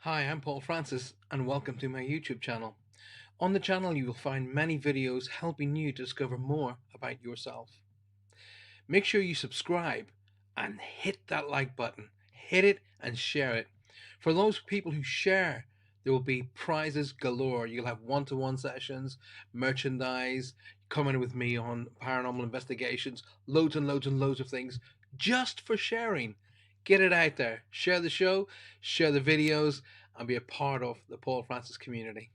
Hi, I'm Paul Francis, and welcome to my YouTube channel. On the channel, you will find many videos helping you to discover more about yourself. Make sure you subscribe and hit that like button. Hit it and share it. For those people who share, there will be prizes galore. You'll have one-to-one sessions, merchandise, coming with me on paranormal investigations, loads and loads and loads of things just for sharing. Get it out there. Share the show, share the videos, and be a part of the Paul Francis community.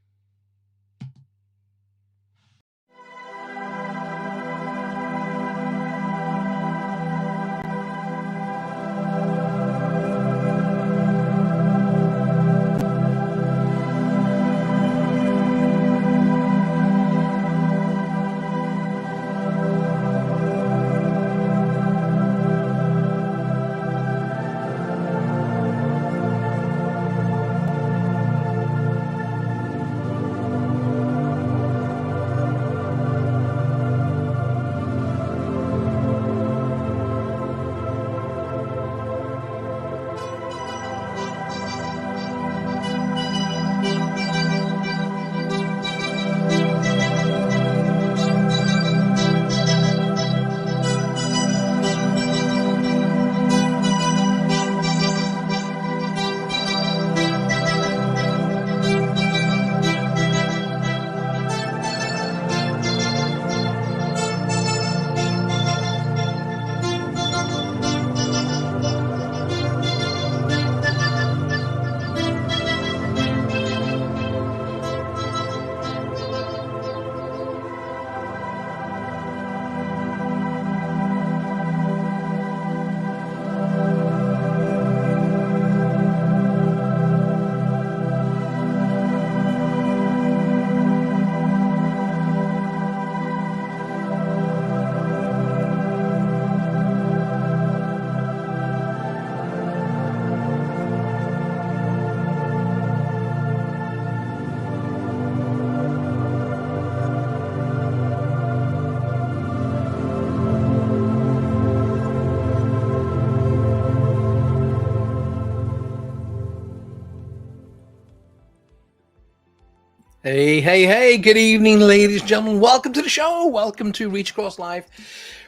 Hey, good evening, ladies and gentlemen. Welcome to the show. Welcome to Reach Across Live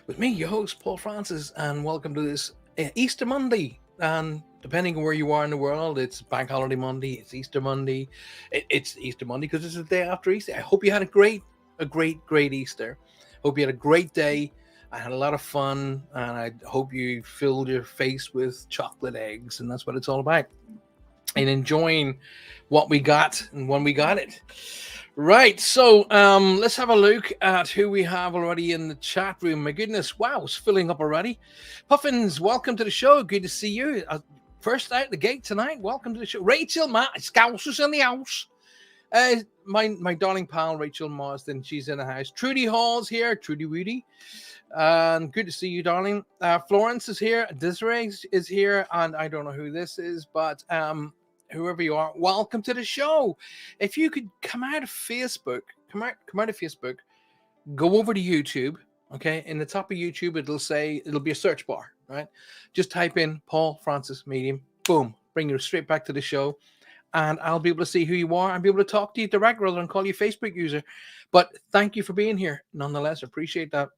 with me, your host, Paul Francis, and welcome to this Easter Monday. And depending on where you are in the world, it's Bank Holiday Monday, it's Easter Monday. It's Easter Monday because it's the day after Easter. I hope you had a great Easter. Hope you had a great day. I had a lot of fun, and I hope you filled your face with chocolate eggs, and that's what it's all about. And enjoying what we got and when we got it. Right, so let's have a look at who we have already in the chat room. My goodness, wow, it's filling up already. Puffins, welcome to the show. Good to see you. First out the gate tonight. Welcome to the show. Rachel, Matt, Scousers in the house. My darling pal, Rachel Marsden, she's in the house. Trudy Hall's here. Trudy Woody. Good to see you, darling. Florence is here. Desiree is here. And I don't know who this is, but whoever you are, welcome to the show. If you could come out of Facebook, go over to YouTube. Okay, in the top of YouTube, it'll be a search bar, right? Just type in Paul Francis Medium, boom, bring you straight back to the show, and I'll be able to see who you are and be able to talk to you direct rather than call you Facebook user. But thank you for being here, nonetheless. Appreciate that.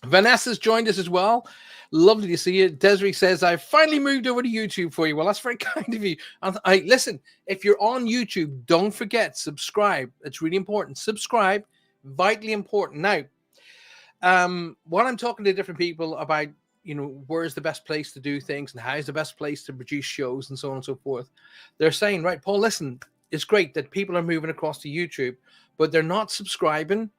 Vanessa's joined us as well. Lovely to see you. Desiree says, I finally moved over to YouTube for you. Well, that's very kind of you. Listen, if you're on YouTube, don't forget, subscribe. It's really important. Subscribe, vitally important. Now, when I'm talking to different people about, where's the best place to do things and how's the best place to produce shows and so on and so forth, they're saying, right, Paul, listen, it's great that people are moving across to YouTube, but they're not subscribing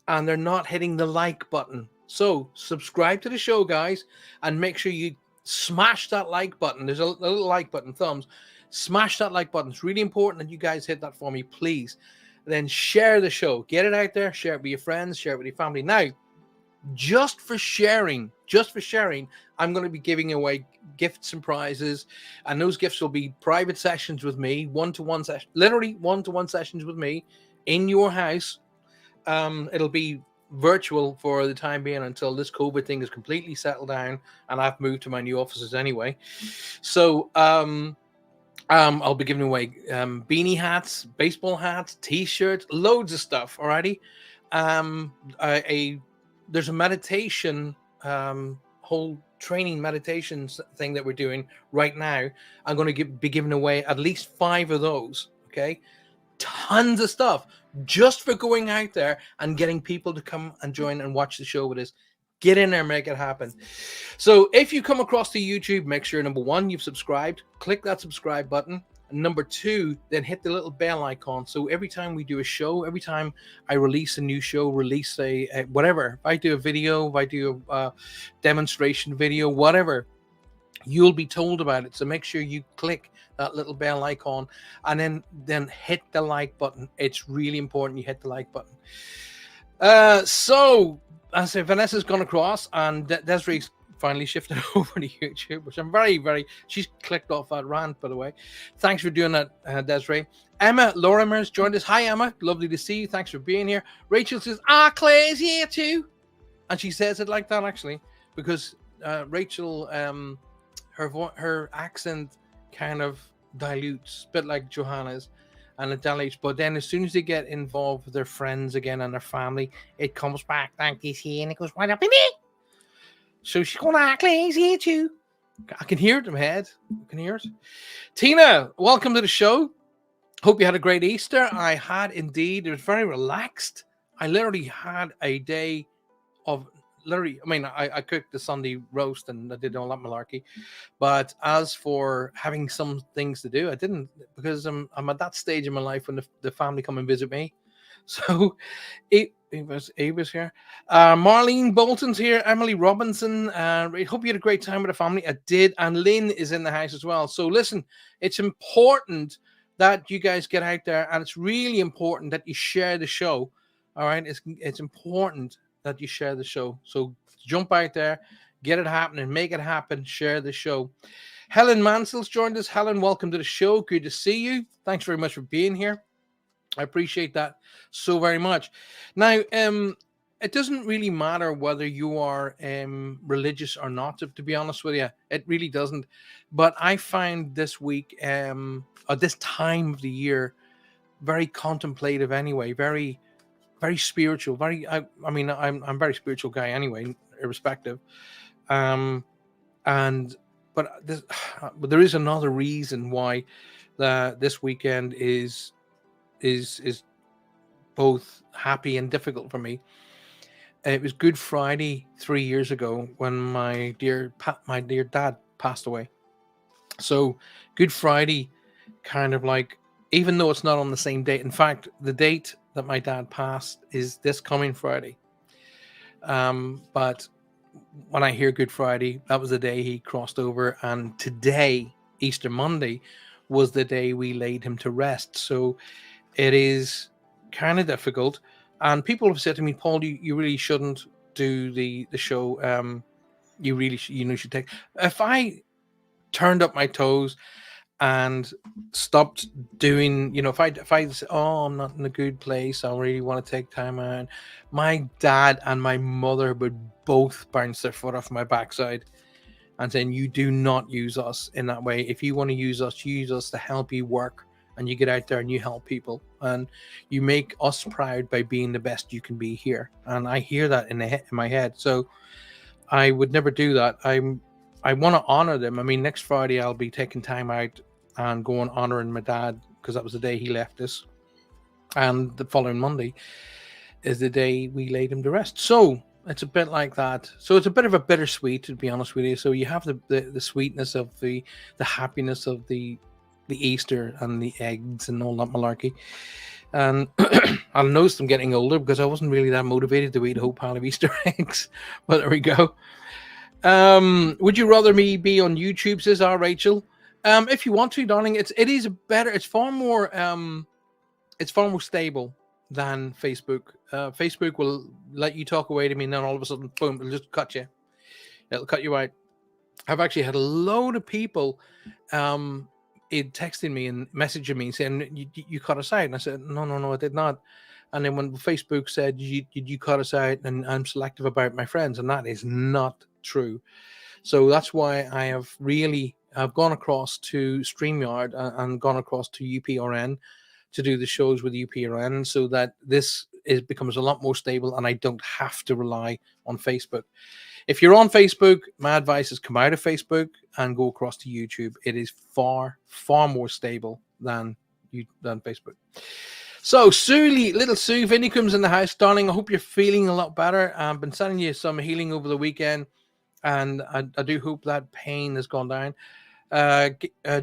and they're not hitting the like button. So subscribe to the show, guys, and make sure you smash that like button. There's a little like button, thumbs. Smash that like button. It's really important that you guys hit that for me, please. Then share the show. Get it out there. Share it with your friends. Share it with your family. Now, just for sharing, I'm going to be giving away gifts and prizes. And those gifts will be private sessions with me, one-to-one sessions, literally one-to-one sessions with me in your house. It'll be virtual for the time being until this COVID thing is completely settled down and I've moved to my new offices anyway. So I'll be giving away beanie hats, baseball hats, t-shirts, loads of stuff. Alrighty. Um, a There's a meditation whole training meditations thing that we're doing right now. I'm going to be giving away at least 5 of those. Okay, tons of stuff just for going out there and getting people to come and join and watch the show with us. Get in there, make it happen. So if you come across to YouTube, make sure number 1, you've subscribed, click that subscribe button. And number 2, then hit the little bell icon. So every time we do a show, every time I release a new show, release a whatever, if I do a video, if I do a demonstration video, whatever, you'll be told about it. So make sure you click that little bell icon and then hit the like button. It's really important you hit the like button. So I say Vanessa's gone across and Desiree's finally shifted over to YouTube, which I'm very, she's clicked off that rant, by the way. Thanks for doing that, Desiree. Emma Lorimer's joined us. Hi, Emma. Lovely to see you. Thanks for being here. Rachel says, Claire's here too. And she says it like that, actually, because Rachel, her accent kind of dilutes, a bit like Johanna's, and it dilutes. But then as soon as they get involved with their friends again and their family, it comes back like this here, and it goes right up in it. So she's going, Claire's here too. I can hear it in my head. I can hear it. Tina, welcome to the show. Hope you had a great Easter. I had indeed. It was very relaxed. I literally had a day of I cooked the Sunday roast and I did all that malarkey. But as for having some things to do, I didn't, because I'm at that stage in my life when the family come and visit me. So it was here. Marlene Bolton's here. Emily Robinson. I hope you had a great time with the family. I did. And Lynn is in the house as well. So listen, it's important that you guys get out there, and it's really important that you share the show. All right. It's important that you share the show. So jump out there, get it happening, make it happen, share the show. Helen Mansell's joined us. Helen, welcome to the show. Good to see you. Thanks very much for being here. I appreciate that so very much. Now, it doesn't really matter whether you are religious or not, to be honest with you. It really doesn't. But I find this week, or this time of the year, very contemplative anyway, very spiritual. I'm a very spiritual guy anyway, irrespective. But there is another reason why this weekend is both happy and difficult for me. It was Good Friday 3 years ago when my dear dad passed away. So Good Friday, kind of like, even though it's not on the same date. In fact, the date that my dad passed is this coming Friday. But when I hear Good Friday, that was the day he crossed over, and today, Easter Monday, was the day we laid him to rest. So it is kind of difficult. And people have said to me, Paul, you really shouldn't do the show. You really should take. If I turned up my toes and stopped doing, if I say, I'm not in a good place, I really want to take time out, my dad and my mother would both bounce their foot off my backside and saying, you do not use us in that way. If you want to use us to help you work, and you get out there and you help people and you make us proud by being the best you can be here. And I hear that in my head. So I would never do that. I want to honor them. I mean, next Friday I'll be taking time out and going honoring my dad, because that was the day he left us. And the following Monday is the day we laid him to rest. So it's a bit like that. So it's a bit of a bittersweet, to be honest with you. So you have the sweetness of the happiness of the Easter and the eggs and all that malarkey. And I noticed I'm getting older because I wasn't really that motivated to eat a whole pile of Easter eggs. But there we go. Would you rather me be on YouTube, says Rachel? If you want to, darling, it's far more stable than Facebook. Facebook will let you talk away to me, and then all of a sudden, boom, it'll just cut you. It'll cut you out. I've actually had a load of people texting me and messaging me saying, you cut us out. And I said, no, I did not. And then when Facebook said, you cut us out, and I'm selective about my friends, and that is not true. So that's why I have really I've gone across to StreamYard and gone across to UPRN to do the shows with UPRN, so that this becomes a lot more stable and I don't have to rely on Facebook. If you're on Facebook, my advice is come out of Facebook and go across to YouTube. It is far, far more stable than Facebook. So, little Sue Vinicum's in the house, darling. I hope you're feeling a lot better. I've been sending you some healing over the weekend, and I do hope that pain has gone down.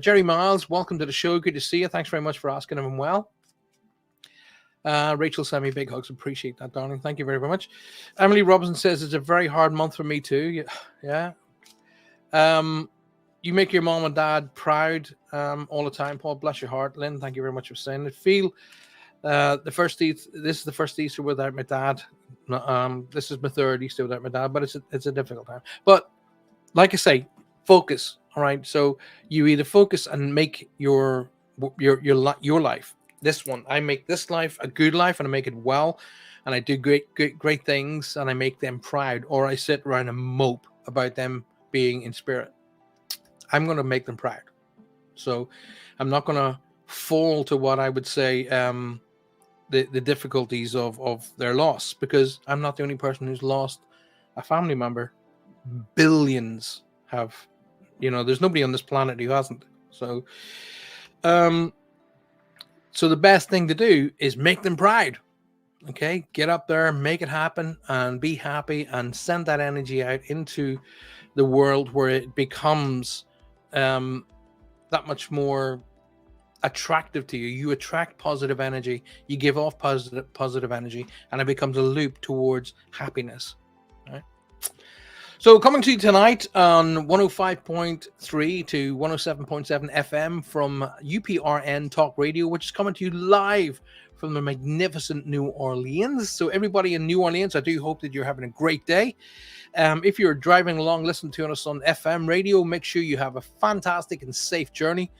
Jerry Miles, welcome to the show. Good to see you. Thanks very much for asking if I'm well. Rachel sent me big hugs. Appreciate that, darling. Thank you very, very much. Emily Robinson says it's a very hard month for me too. Yeah. You make your mom and dad proud all the time, Paul. Bless your heart, Lynn. Thank you very much for saying it. Feel this is the first Easter without my dad. This is my third Easter without my dad, but it's a difficult time. But like I say, focus. All right. So you either focus and make your life. This one, I make this life a good life and I make it well, and I do great things and I make them proud, or I sit around and mope about them being in spirit. I'm going to make them proud. So I'm not going to fall to what I would say the difficulties of their loss, because I'm not the only person who's lost a family member. Billions have, there's nobody on this planet who hasn't. So so the best thing to do is make them proud. Okay, get up there, make it happen, and be happy, and send that energy out into the world where it becomes that much more attractive to you. You attract positive energy, you give off positive energy, and it becomes a loop towards happiness. Right? So coming to you tonight on 105.3 to 107.7 FM from UPRN Talk Radio, which is coming to you live from the magnificent New Orleans. So everybody in New Orleans, I do hope that you're having a great day. If you're driving along, listen to us on FM radio, make sure you have a fantastic and safe journey.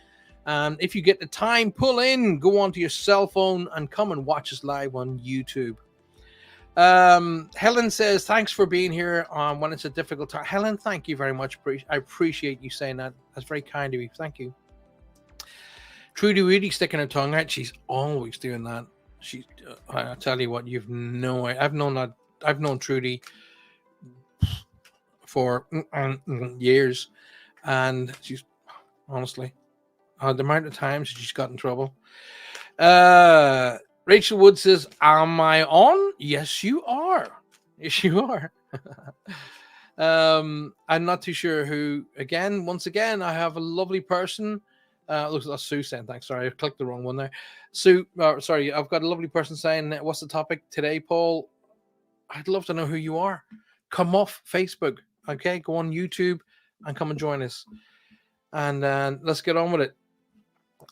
And if you get the time, pull in, go onto your cell phone and come and watch us live on YouTube. Helen says, thanks for being here when it's a difficult time. Helen, thank you very much. I appreciate you saying that. That's very kind of you. Thank you. Trudy really sticking her tongue out. She's always doing that. I tell you what, you've no idea. I've known Trudy for years, and she's honestly, the amount of times she's got in trouble. Rachel Wood says, am I on? Yes, you are. Yes, you are. I'm not too sure who. Once again, I have a lovely person. Looks like Sue saying, thanks. Sorry, I clicked the wrong one there. Sue, sorry, I've got a lovely person saying, what's the topic today, Paul? I'd love to know who you are. Come off Facebook. Okay, go on YouTube and come and join us. And let's get on with it.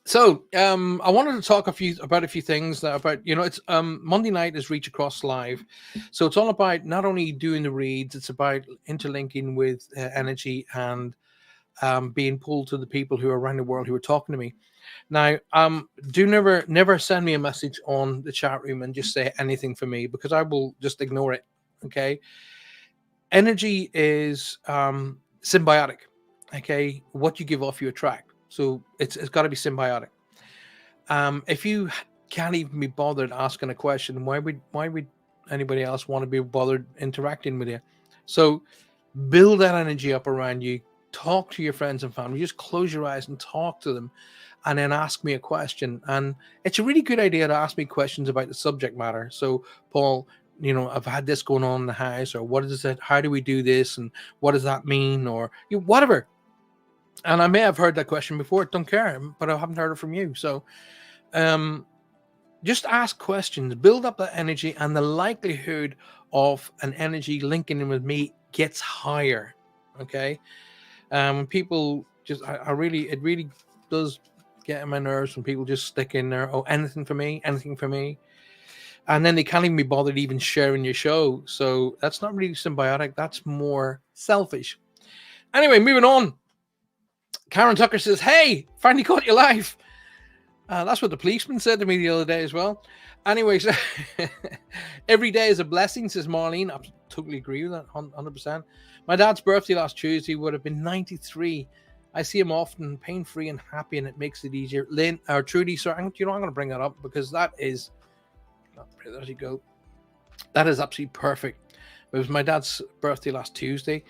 So I wanted to talk about a few things it's Monday night is Reach Across Live. So it's all about not only doing the reads, it's about interlinking with energy and being pulled to the people who are around the world who are talking to me. Now, do never send me a message on the chat room and just say anything for me, because I will just ignore it. Okay. Energy is symbiotic. Okay. What you give off, you attract. So it's got to be symbiotic. If you can't even be bothered asking a question, why would anybody else want to be bothered interacting with you? So build that energy up around you. Talk to your friends and family. Just close your eyes and talk to them, and then ask me a question. And it's a really good idea to ask me questions about the subject matter. So, Paul, I've had this going on in the house, or what is it? How do we do this? And what does that mean? Or whatever. And I may have heard that question before. Don't care, but I haven't heard it from you. So just ask questions, build up that energy, and the likelihood of an energy linking in with me gets higher. Okay. When people just, it really does get on my nerves when people just stick in there, anything for me. And then they can't even be bothered even sharing your show. So that's not really symbiotic. That's more selfish. Anyway, moving on. Karen Tucker says, hey, finally caught you live. That's what the policeman said to me the other day as well. Anyways, every day is a blessing, says Marlene. I totally agree with that, 100%. My dad's birthday last Tuesday would have been 93. I see him often pain-free and happy, and it makes it easier. Lynn or Trudy, sorry, I'm going to bring that up because that is, there you go. That is absolutely perfect. It was my dad's birthday last Tuesday.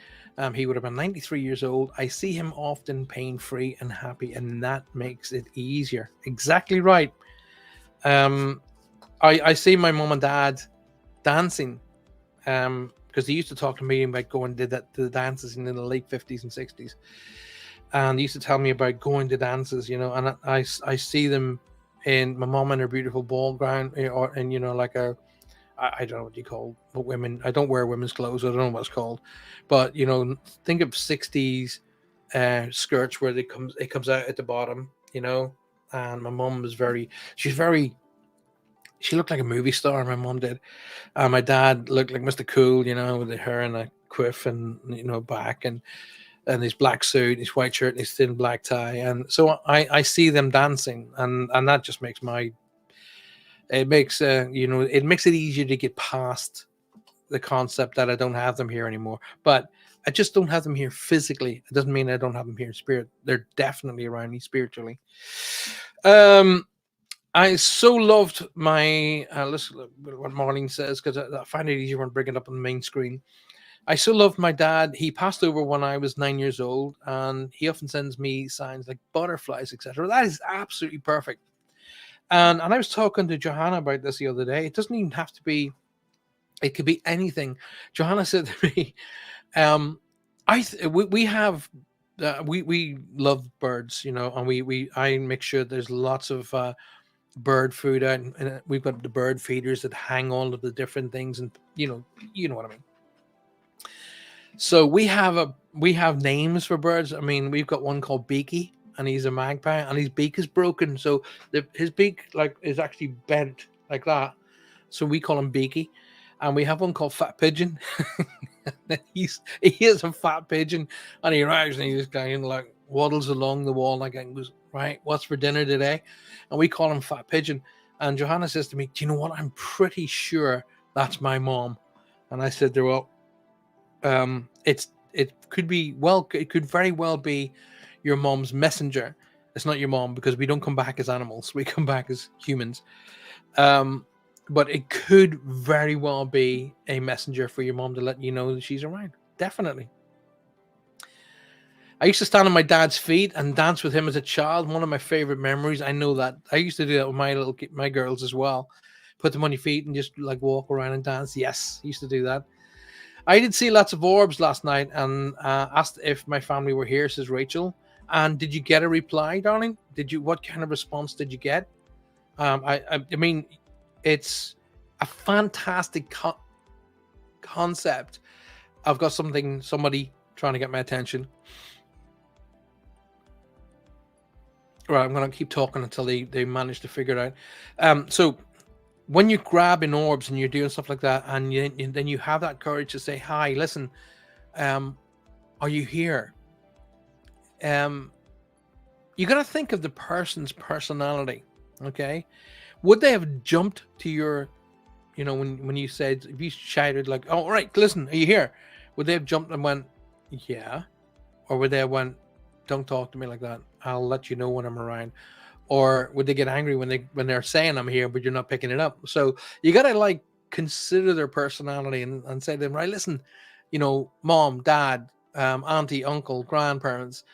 He would have been 93 years old. I see him often pain-free and happy, and that makes it easier. Exactly right. Um, I see my mom and dad dancing because they used to talk to me about going to the dances in the late 50s and 60s, and they used to tell me about going to dances, and I see them in my mom in her beautiful ball gown, or in like I don't know what you call what women. I don't wear women's clothes. I don't know what it's called, but think of 60s skirts where it comes out at the bottom, and my mom was she looked like a movie star. My mom did. My dad looked like Mr. Cool, with the hair and a quiff and back and his black suit, his white shirt, and his thin black tie. And so I see them dancing, and that just makes it makes it easier to get past the concept that I don't have them here anymore. But I just don't have them here physically. It doesn't mean I don't have them here in spirit. They're definitely around me spiritually. I so loved my listen what Marlene says, because I find it easier when bringing it up on the main screen. I so loved my dad. He passed over when I was 9 years old, and he often sends me signs like butterflies, etc. That is absolutely perfect. And I was talking to Johanna about this the other day. It doesn't even have to be. It could be anything. Johanna said to me, we have we love birds, and I make sure there's lots of bird food out, and we've got the bird feeders that hang all of the different things, and you know what I mean. So we have names for birds. I mean, we've got one called Beaky, and he's a magpie, and his beak is broken, so his beak is actually bent like that. So we call him Beaky. And we have one called Fat Pigeon. He is a fat pigeon, and he arrives and he just kind of like waddles along the wall like and goes, right, what's for dinner today? And we call him Fat Pigeon. And Johanna says to me, do you know what? I'm pretty sure that's my mom. And I said, well, it could very well be your mom's messenger. It's not your mom, because we don't come back as animals. We come back as humans. But it could very well be a messenger for your mom to let you know that she's around. Definitely. I used to stand on my dad's feet and dance with him as a child. One of my favorite memories. I know that. I used to do that with my girls as well. Put them on your feet and just like walk around and dance. Yes, I used to do that. I did see lots of orbs last night and asked if my family were here, says Rachel. And did you get a reply, darling? What kind of response did you get? I mean, it's a fantastic concept. I've got somebody trying to get my attention. Right, I'm going to keep talking until they manage to figure it out. So when you're grabbing orbs and you're doing stuff like that, and then you have that courage to say, hi, listen, are you here? You got to think of the person's personality. Okay. Would they have jumped to your, when you said, if you shouted like, oh, all right, listen, are you here? Would they have jumped and went, yeah? Or would they have went, don't talk to me like that. I'll let you know when I'm around. Or would they get angry when they're saying I'm here, but you're not picking it up? So you got to like consider their personality and say to them, right, listen, mom, dad, auntie, uncle, grandparents,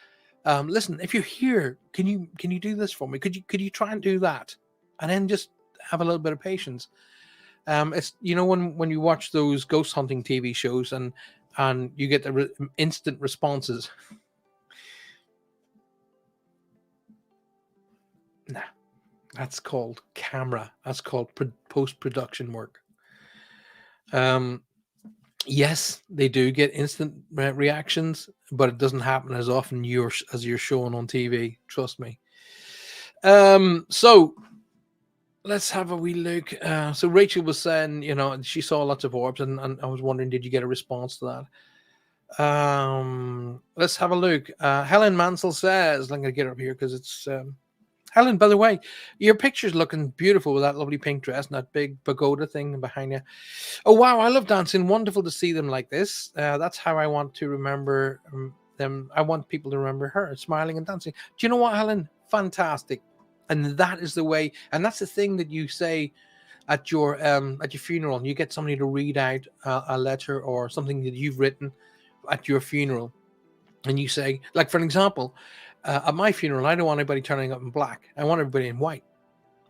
listen, if you're here, can you do this for me? Could you try and do that? And then just have a little bit of patience. It's when you watch those ghost hunting TV shows and you get the instant responses. Nah, that's called camera. That's called post-production work. Yes, they do get instant reactions, but it doesn't happen as often as you're shown on TV. Trust me. So let's have a wee look. So Rachel was saying, she saw lots of orbs, and I was wondering, did you get a response to that? Let's have a look. Helen Mansell says, I'm going to get up here because it's Helen, by the way, your picture's looking beautiful with that lovely pink dress and that big pagoda thing behind you. Oh, wow, I love dancing. Wonderful to see them like this. That's how I want to remember I want people to remember her smiling and dancing. Do you know what, Helen? Fantastic. And that is the way, and that's the thing that you say at your funeral. You get somebody to read out a letter or something that you've written at your funeral, and you say, like for an example, at my funeral, I don't want anybody turning up in black. I want everybody in white.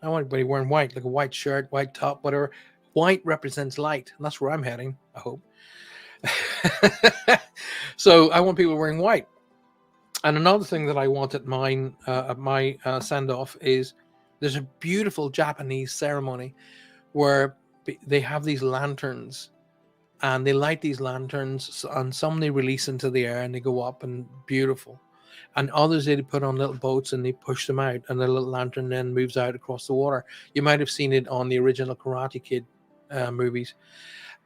I want everybody wearing white, like a white shirt, white top, whatever. White represents light, and that's where I'm heading, I hope. So I want people wearing white. And another thing that I want at mine, at my send off, is there's a beautiful Japanese ceremony where they have these lanterns, and they light these lanterns, and some they release into the air and they go up and beautiful, and others they put on little boats and they push them out, and the little lantern then moves out across the water. You might have seen it on the original Karate Kid movies.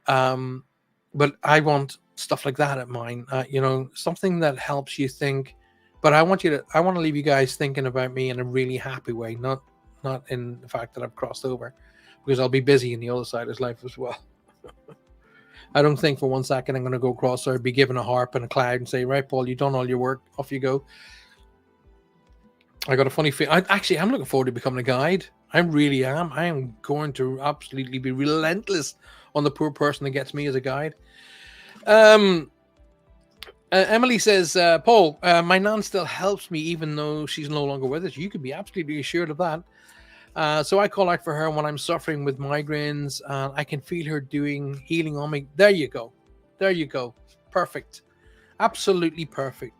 But I want stuff like that at mine. Something that helps you think. But I want to leave you guys thinking about me in a really happy way, not in the fact that I've crossed over, because I'll be busy in the other side of life as well. I don't think for one second I'm going to go across there, be given a harp and a cloud and say, right, Paul, you've done all your work, off you go. I got a funny feeling. I'm looking forward to becoming a guide. I really am. I am going to absolutely be relentless on the poor person that gets me as a guide. Emily says, Paul, my nan still helps me even though she's no longer with us. You can be absolutely assured of that. So I call out for her when I'm suffering with migraines. I can feel her doing healing on me. There you go. Perfect. Absolutely perfect.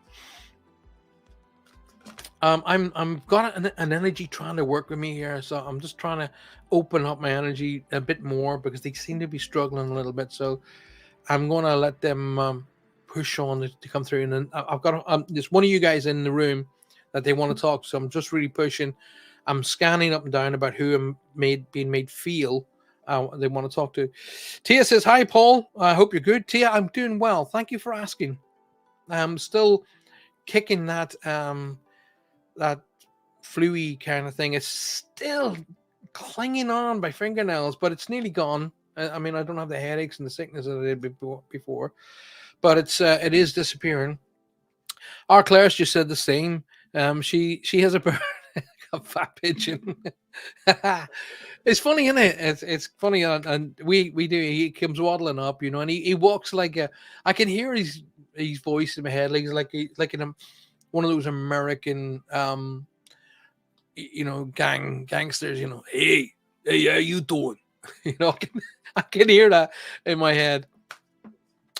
I'm got an energy trying to work with me here, so I'm just trying to open up my energy a bit more because they seem to be struggling a little bit. So I'm going to let them push on to come through. And then I've got there's one of you guys in the room that they want to talk. So I'm just really pushing. I'm scanning up and down about who I'm being made feel they want to talk to. Tia says, hi, Paul. I hope you're good. Tia, I'm doing well. Thank you for asking. I'm still kicking that flu-y kind of thing. It's still clinging on by fingernails, but it's nearly gone. I mean, I don't have the headaches and the sickness that I did before, but it is disappearing. Our Claire's just said the same. She has a fat pigeon. It's funny, isn't it? It's funny, and we do. He comes waddling up, and he walks like I can hear his voice in my head, like in one of those American gangsters. Hey, how you doing? I can hear that in my head.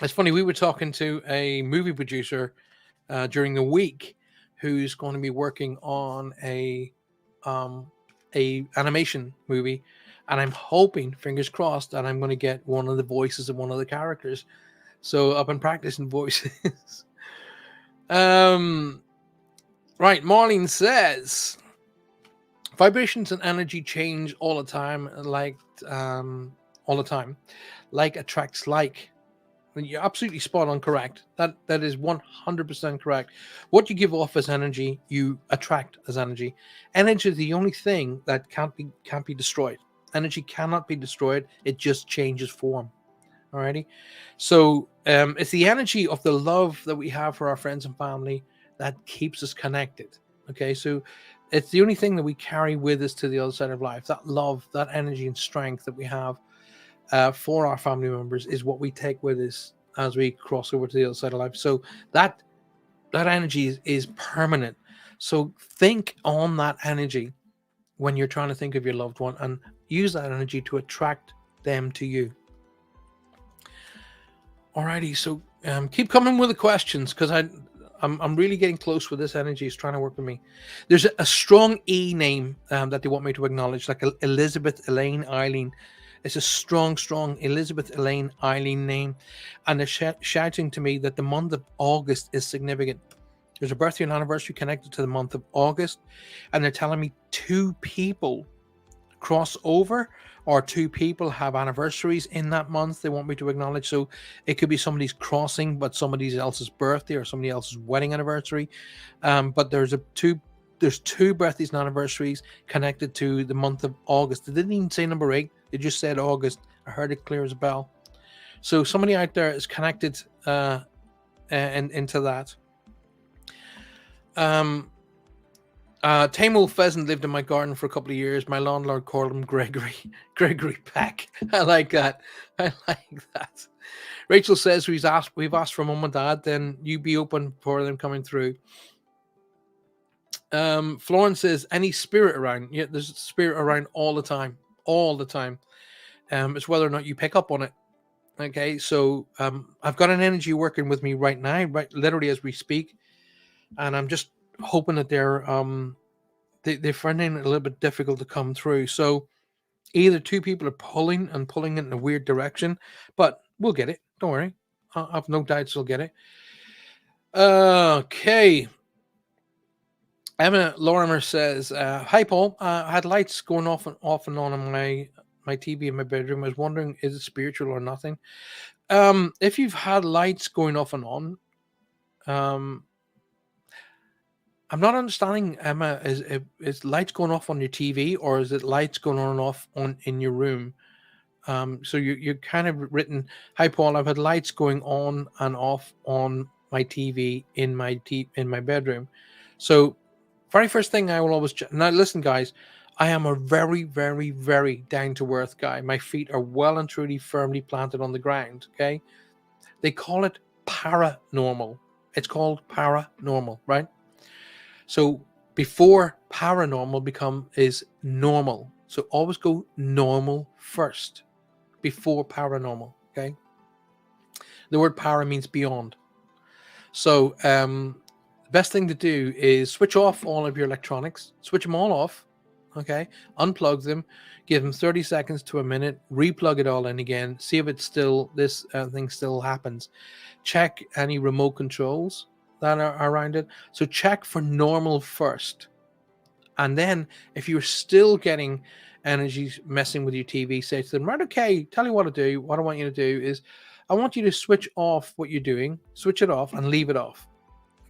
It's funny. We were talking to a movie producer during the week who's going to be working on a animation movie, and I'm hoping, fingers crossed, that I'm going to get one of the voices of one of the characters. So I've been practicing voices. Right, Marlene says vibrations and energy change all the time, like attracts like. You're absolutely spot on correct. That is 100% correct. What you give off as energy, you attract as energy. Energy is the only thing that can't be destroyed. Energy cannot be destroyed. It just changes form. Alrighty. So it's the energy of the love that we have for our friends and family that keeps us connected. Okay, so it's the only thing that we carry with us to the other side of life. That love, that energy and strength that we have for our family members is what we take with us as we cross over to the other side of life. So that energy is permanent. So think on that energy when you're trying to think of your loved one, and use that energy to attract them to you. Alrighty, so keep coming with the questions, because I'm really getting close with this energy. It's trying to work with me. There's a strong E name that they want me to acknowledge, like Elizabeth Elaine Eileen. It's a strong Elizabeth Elaine Eileen name. And they're shouting to me that the month of August is significant. There's a birthday and anniversary connected to the month of August. And they're telling me 2 people cross over, or 2 people have anniversaries in that month they want me to acknowledge. So it could be somebody's crossing, but somebody else's birthday or somebody else's wedding anniversary. But there's 2 birthdays and anniversaries connected to the month of August. They didn't even say number 8. They just said August. I heard it clear as a bell. So somebody out there is connected into that. Tamil pheasant lived in my garden for a couple of years. My landlord called him Gregory. Gregory Peck. I like that. I like that. Rachel says we've asked for mum and dad, then you be open for them coming through. Florence says any spirit around. Yeah, there's spirit around all the time. All the time. It's whether or not you pick up on it. Okay, so I've got an energy working with me right now, right literally as we speak. And I'm just hoping that they're finding it a little bit difficult to come through. So either two people are pulling in a weird direction, but we'll get it. Don't worry. I've no doubts we'll get it. Okay. Emma Lorimer says, "Hi Paul. I had lights going off and on my TV in my bedroom. I was wondering, is it spiritual or nothing? If you've had lights going off and on, I'm not understanding, Emma. Is lights going off on your TV, or is it lights going on and off in your room? So you're kind of written, "Hi Paul, I've had lights going on and off on my TV in my bedroom." So very first thing I will always now listen, guys. I am a very, very, very down to earth guy. My feet are well and truly firmly planted on the ground. Okay, they call it paranormal. It's called paranormal, right? So before paranormal is normal. So always go normal first before paranormal. Okay. The word para means beyond. So the best thing to do is switch off all of your electronics, switch them all off. Okay. Unplug them, give them 30 seconds to a minute, replug it all in again, see if it's still, this thing still happens. Check any remote controls that are around it. So check for normal first. And then if you're still getting energies messing with your TV, say to them, right, okay, tell you what to do. What I want you to do is I want you to switch off what you're doing, switch it off and leave it off.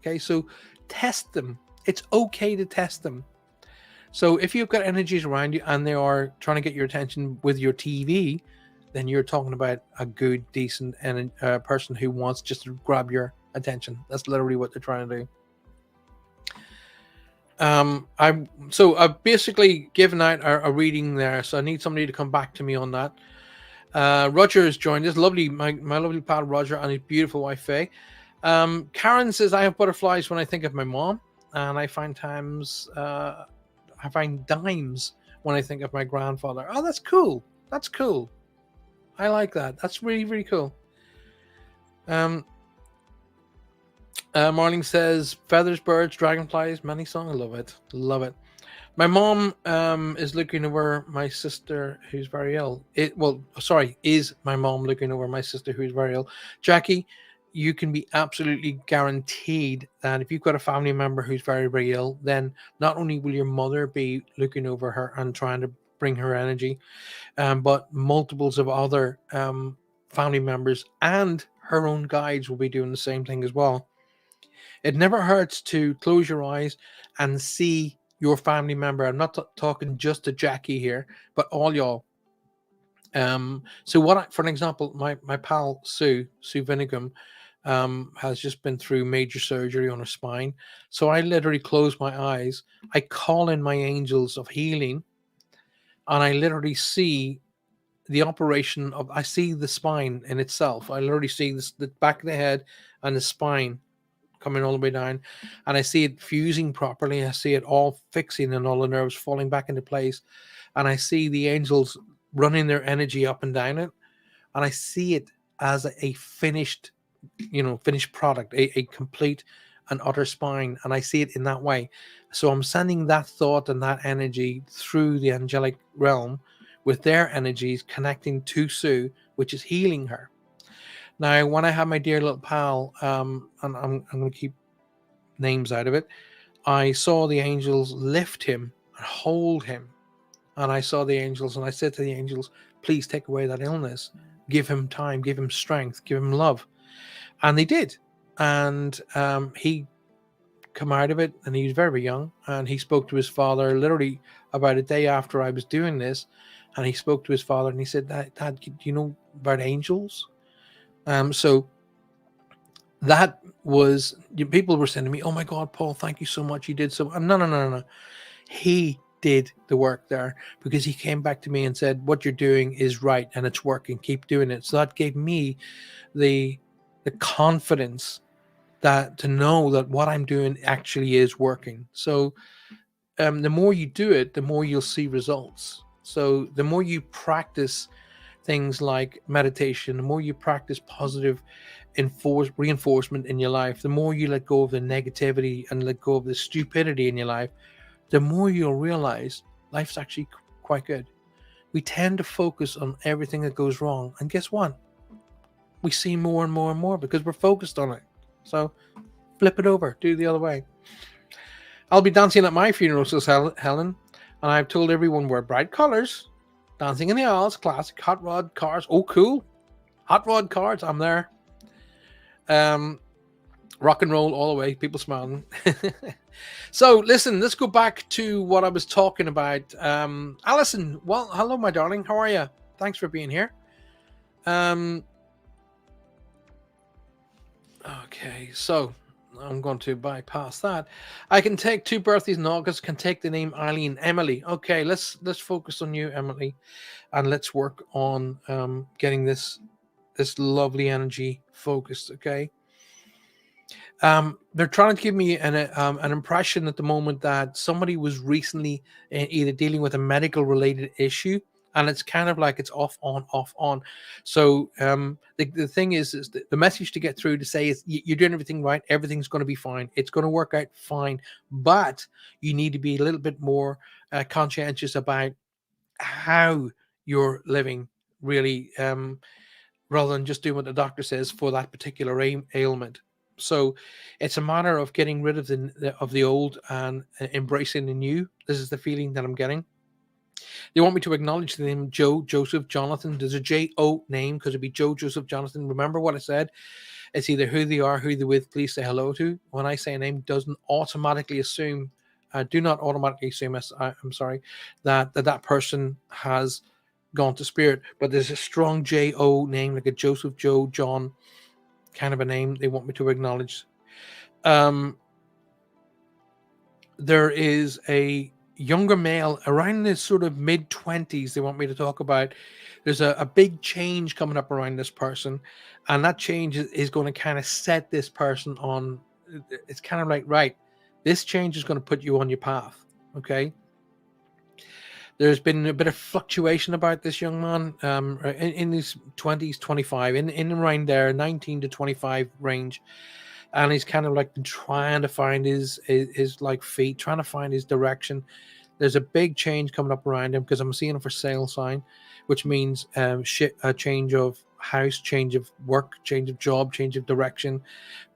Okay, so test them. It's okay to test them. So if you've got energies around you and they are trying to get your attention with your TV, then you're talking about a good, decent person who wants just to grab your attention. That's literally what they're trying to do. I've basically given out a reading there, so I need somebody to come back to me on that. Roger has joined us. Lovely, my lovely pal Roger and his beautiful wife Faye. Karen says, I have butterflies when I think of my mom, and I find dimes when I think of my grandfather. Oh, that's cool. That's cool. I like that. That's really, really cool. Marlene says, feathers, birds, dragonflies, many song. I love it. Love it. My mom is looking over my sister who's very ill. Is my mom looking over my sister who's very ill? Jackie, you can be absolutely guaranteed that if you've got a family member who's very, very ill, then not only will your mother be looking over her and trying to bring her energy, but multiples of other family members and her own guides will be doing the same thing as well. It never hurts to close your eyes and see your family member. I'm not talking just to Jackie here, but all y'all. So for an example, my pal Sue Vinnegum, has just been through major surgery on her spine. So I literally close my eyes. I call in my angels of healing, and I literally see the operation of. I see the spine in itself. I literally see the back of the head and the spine coming all the way down, and I see it fusing properly. I see it all fixing and all the nerves falling back into place, and I see the angels running their energy up and down it, and I see it as a finished product, a complete and utter spine, and I see it in that way. So I'm sending that thought and that energy through the angelic realm with their energies connecting to Sue, which is healing her. Now, when I have my dear little pal, and I'm going to keep names out of it, I saw the angels lift him and hold him. And I saw the angels and I said to the angels, please take away that illness. Give him time, give him strength, give him love. And they did. And he come out of it, and he was very young. And he spoke to his father literally about a day after I was doing this. And he spoke to his father and he said, Dad, do you know about angels? So That was, people were saying to me, "Oh my God, Paul, thank you so much. You did so." No, no, no, no, no. He did the work there, because he came back to me and said, "What you're doing is right and it's working. Keep doing it." So that gave me the the confidence that to know that what I'm doing actually is working. So the more you do it, the more you'll see results. So the more you practice things like meditation, the more you practice positive reinforcement in your life, the more you let go of the negativity and let go of the stupidity in your life, the more you'll realize life's actually quite good. We tend to focus on everything that goes wrong, and guess what? We see more and more and more because we're focused on it. So flip it over, do it the other way. I'll be dancing at my funeral, says Helen, and I've told everyone wear bright colors. Dancing in the aisles, classic hot rod cars. Oh, cool. Hot rod cars, I'm there. Rock and roll all the way, people smiling. So listen, let's go back to what I was talking about. Alison, well, hello, my darling. How are you? Thanks for being here. Okay, so I'm going to bypass that. I can take 2 birthdays in August, can take the name Eileen. Emily. Okay, let's focus on you, Emily, and let's work on getting this lovely energy focused. Okay. They're trying to give me an impression at the moment that somebody was recently either dealing with a medical related issue, and it's kind of like it's off on off on. So the thing is the message to get through to say is you're doing everything right, everything's going to be fine, it's going to work out fine, but you need to be a little bit more conscientious about how you're living, really, rather than just doing what the doctor says for that particular ailment. So it's a matter of getting rid of the old and embracing the new. This is the feeling that I'm getting. They want me to acknowledge the name Joe Joseph Jonathan. There's a J-O name because it'd be Joe Joseph Jonathan. Remember what I said? It's either who they are, who they're with, please say hello to. When I say a name, doesn't automatically assume, do not automatically assume, I'm sorry, that person has gone to spirit. But there's a strong J-O name, like a Joseph, Joe, John kind of a name they want me to acknowledge. There is a younger male around this sort of mid 20s they want me to talk about. There's a big change coming up around this person, and that change is going to kind of set this person on. It's kind of like, right, this change is going to put you on your path. Okay. There's been a bit of fluctuation about this young man, in his 20s, 25, in around there, 19 to 25 range. And he's kind of like trying to find his like feet, trying to find his direction. There's a big change coming up around him because I'm seeing a for sale sign, which means a change of house, change of work, change of job, change of direction.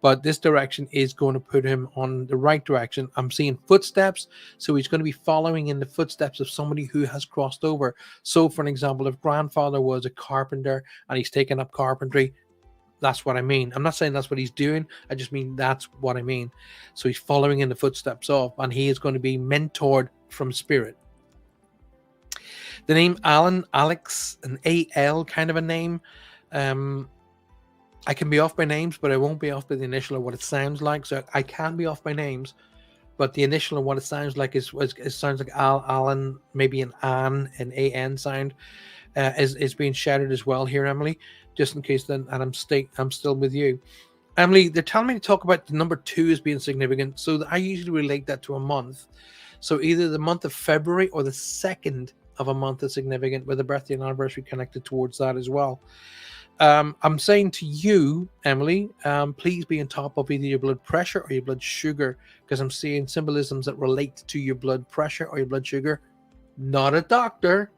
But this direction is going to put him on the right direction. I'm seeing footsteps, so he's going to be following in the footsteps of somebody who has crossed over. So, for an example, if grandfather was a carpenter and he's taken up carpentry, that's what I mean. I'm not saying that's what he's doing. I just mean that's what I mean. So he's following in the footsteps of, and he is going to be mentored from spirit. The name Alan, Alex, an A-L kind of a name. I can be off by names, but I won't be off by the initial or what it sounds like. So I can be off by names, but the initial and what it sounds like is it sounds like Alan, maybe an A-N sound, is being shouted as well here, Emily. Just in case, then, and I'm still with you, Emily. They're telling me to talk about the number 2 as being significant. So I usually relate that to a month. So either the month of February or the second of a month is significant, with a birthday and anniversary connected towards that as well. I'm saying to you, Emily, please be on top of either your blood pressure or your blood sugar, because I'm seeing symbolisms that relate to your blood pressure or your blood sugar. Not a doctor,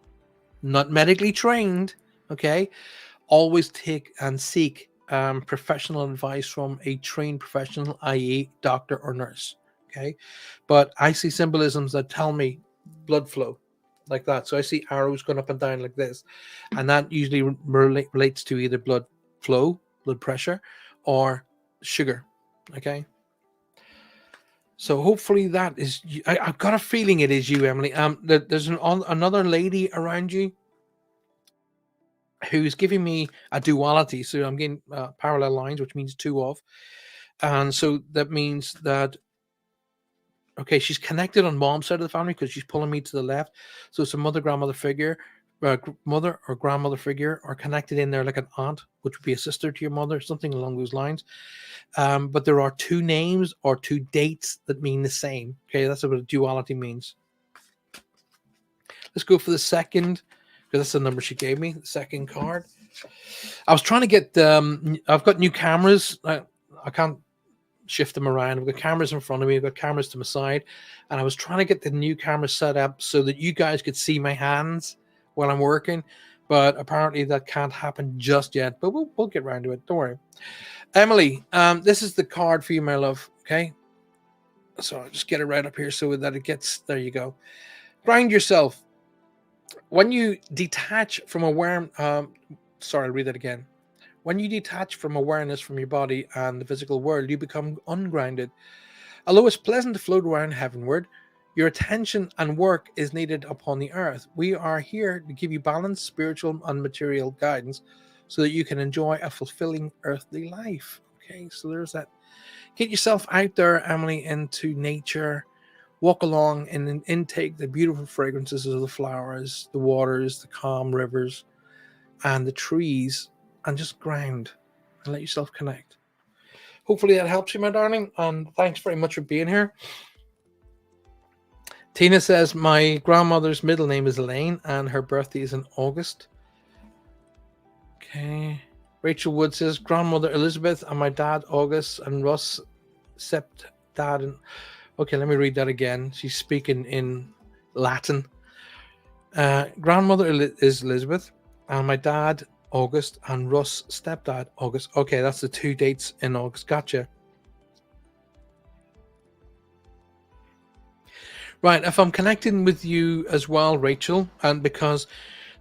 not medically trained, okay? Always take and seek professional advice from a trained professional, i.e., doctor or nurse, okay? But I see symbolisms that tell me blood flow, like that. So I see arrows going up and down like this, and that usually relates to either blood flow, blood pressure, or sugar, okay? So hopefully that is. I've got a feeling it is you, Emily. There's another lady around you. who's giving me a duality. So I'm getting parallel lines, which means two of. And so that means that, okay, she's connected on mom's side of the family because she's pulling me to the left. So it's a mother, grandmother figure, mother or grandmother figure are connected in there like an aunt, which would be a sister to your mother, something along those lines. But there are two names or two dates that mean the same. Okay, that's what a duality means. Let's go for the second, because that's the number she gave me, the second card. I was trying to get, I've got new cameras. I can't shift them around. I've got cameras in front of me. I've got cameras to my side. And I was trying to get the new camera set up so that you guys could see my hands while I'm working. But apparently that can't happen just yet. But we'll get around to it. Don't worry. Emily, this is the card for you, my love. Okay. So I'll just get it right up here so that it gets, there you go. Ground yourself. When you detach from awareness, sorry, I'll read that again. When you detach from awareness from your body and the physical world, you become ungrounded. Although it's pleasant to float around heavenward, your attention and work is needed upon the earth. We are here to give you balanced spiritual and material guidance so that you can enjoy a fulfilling earthly life. Okay, so there's that. Get yourself out there, Emily, into nature. Walk along and intake the beautiful fragrances of the flowers, the waters, the calm rivers, and the trees, and just ground and let yourself connect. Hopefully that helps you, my darling, and thanks very much for being here. Tina says, my grandmother's middle name is Elaine and her birthday is in August. Okay. Rachel Wood says, grandmother Elizabeth and my dad August and Russ stepdad. And okay, let me read that again. She's speaking in Latin. Grandmother is Elizabeth and my dad August and Russ stepdad August. Okay, that's the 2 dates in August. Gotcha. Right, if I'm connecting with you as well, Rachel, and because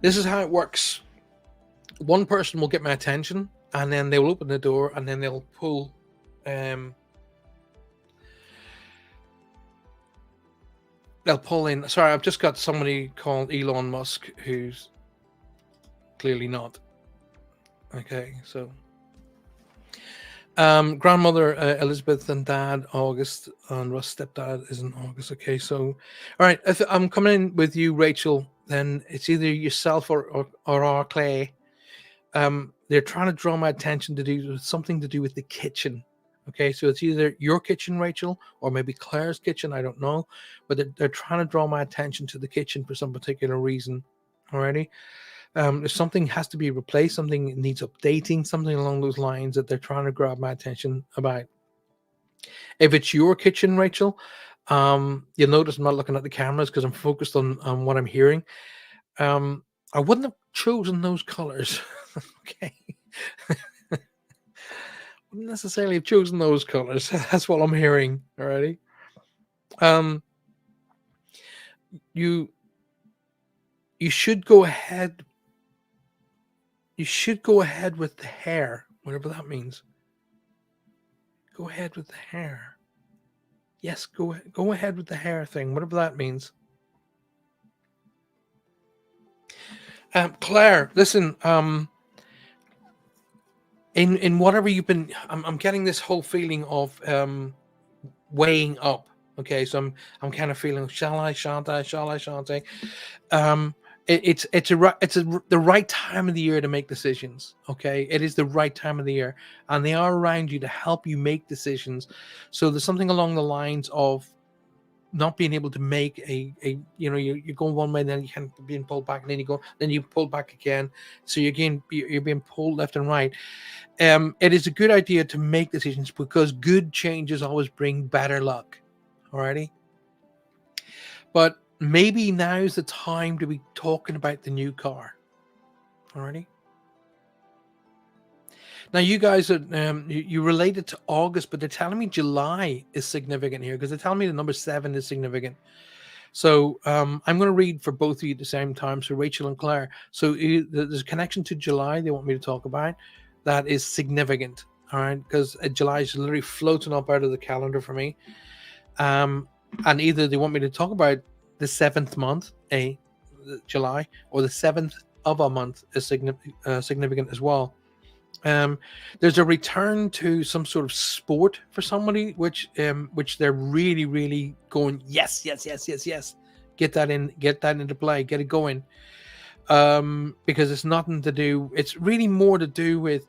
this is how it works. One person will get my attention and then they will open the door and then they'll pull in. Sorry, I've just got somebody called Elon Musk who's clearly not. Okay, so grandmother Elizabeth and dad August and Russ stepdad is in August. Okay, so all right, if I'm coming in with you, Rachel, then it's either yourself or our Clay. They're trying to draw my attention to do something to do with the kitchen. Okay, so it's either your kitchen, Rachel, or maybe Claire's kitchen. I don't know, but they're trying to draw my attention to the kitchen for some particular reason. Alrighty. If something has to be replaced, something needs updating, something along those lines that they're trying to grab my attention about. If it's your kitchen, Rachel, you'll notice I'm not looking at the cameras because I'm focused on what I'm hearing. I wouldn't have chosen those colors. Okay. Wouldn't necessarily have chosen those colors. That's what I'm hearing. Alrighty. You should go ahead. You should go ahead with the hair, whatever that means. Go ahead with the hair. Yes, go ahead with the hair thing, whatever that means. Claire, listen. In whatever you've been, I'm getting this whole feeling of weighing up. Okay, so I'm kind of feeling, shall I, shan't I, shall I, shan't I? It's the right time of the year to make decisions. Okay, it is the right time of the year, and they are around you to help you make decisions. So there's something along the lines of not being able to make a you're going one way, then you can't being pulled back, and then you pull back again. So you're being pulled left and right. It is a good idea to make decisions because good changes always bring better luck. Alrighty. But maybe now's the time to be talking about the new car. Alrighty. Now you guys are you related to August, but they're telling me July is significant here because they're telling me the number 7 is significant. So I'm going to read for both of you at the same time. So Rachel and Claire. So there's a connection to July they want me to talk about that is significant. All right, because July is literally floating up out of the calendar for me. And either they want me to talk about the 7th month, July, or the 7th of a month is significant as well. Um, there's a return to some sort of sport for somebody, which they're really, really going, yes, yes, yes, yes, yes. Get that into play, get it going. Because it's nothing to do. It's really more to do with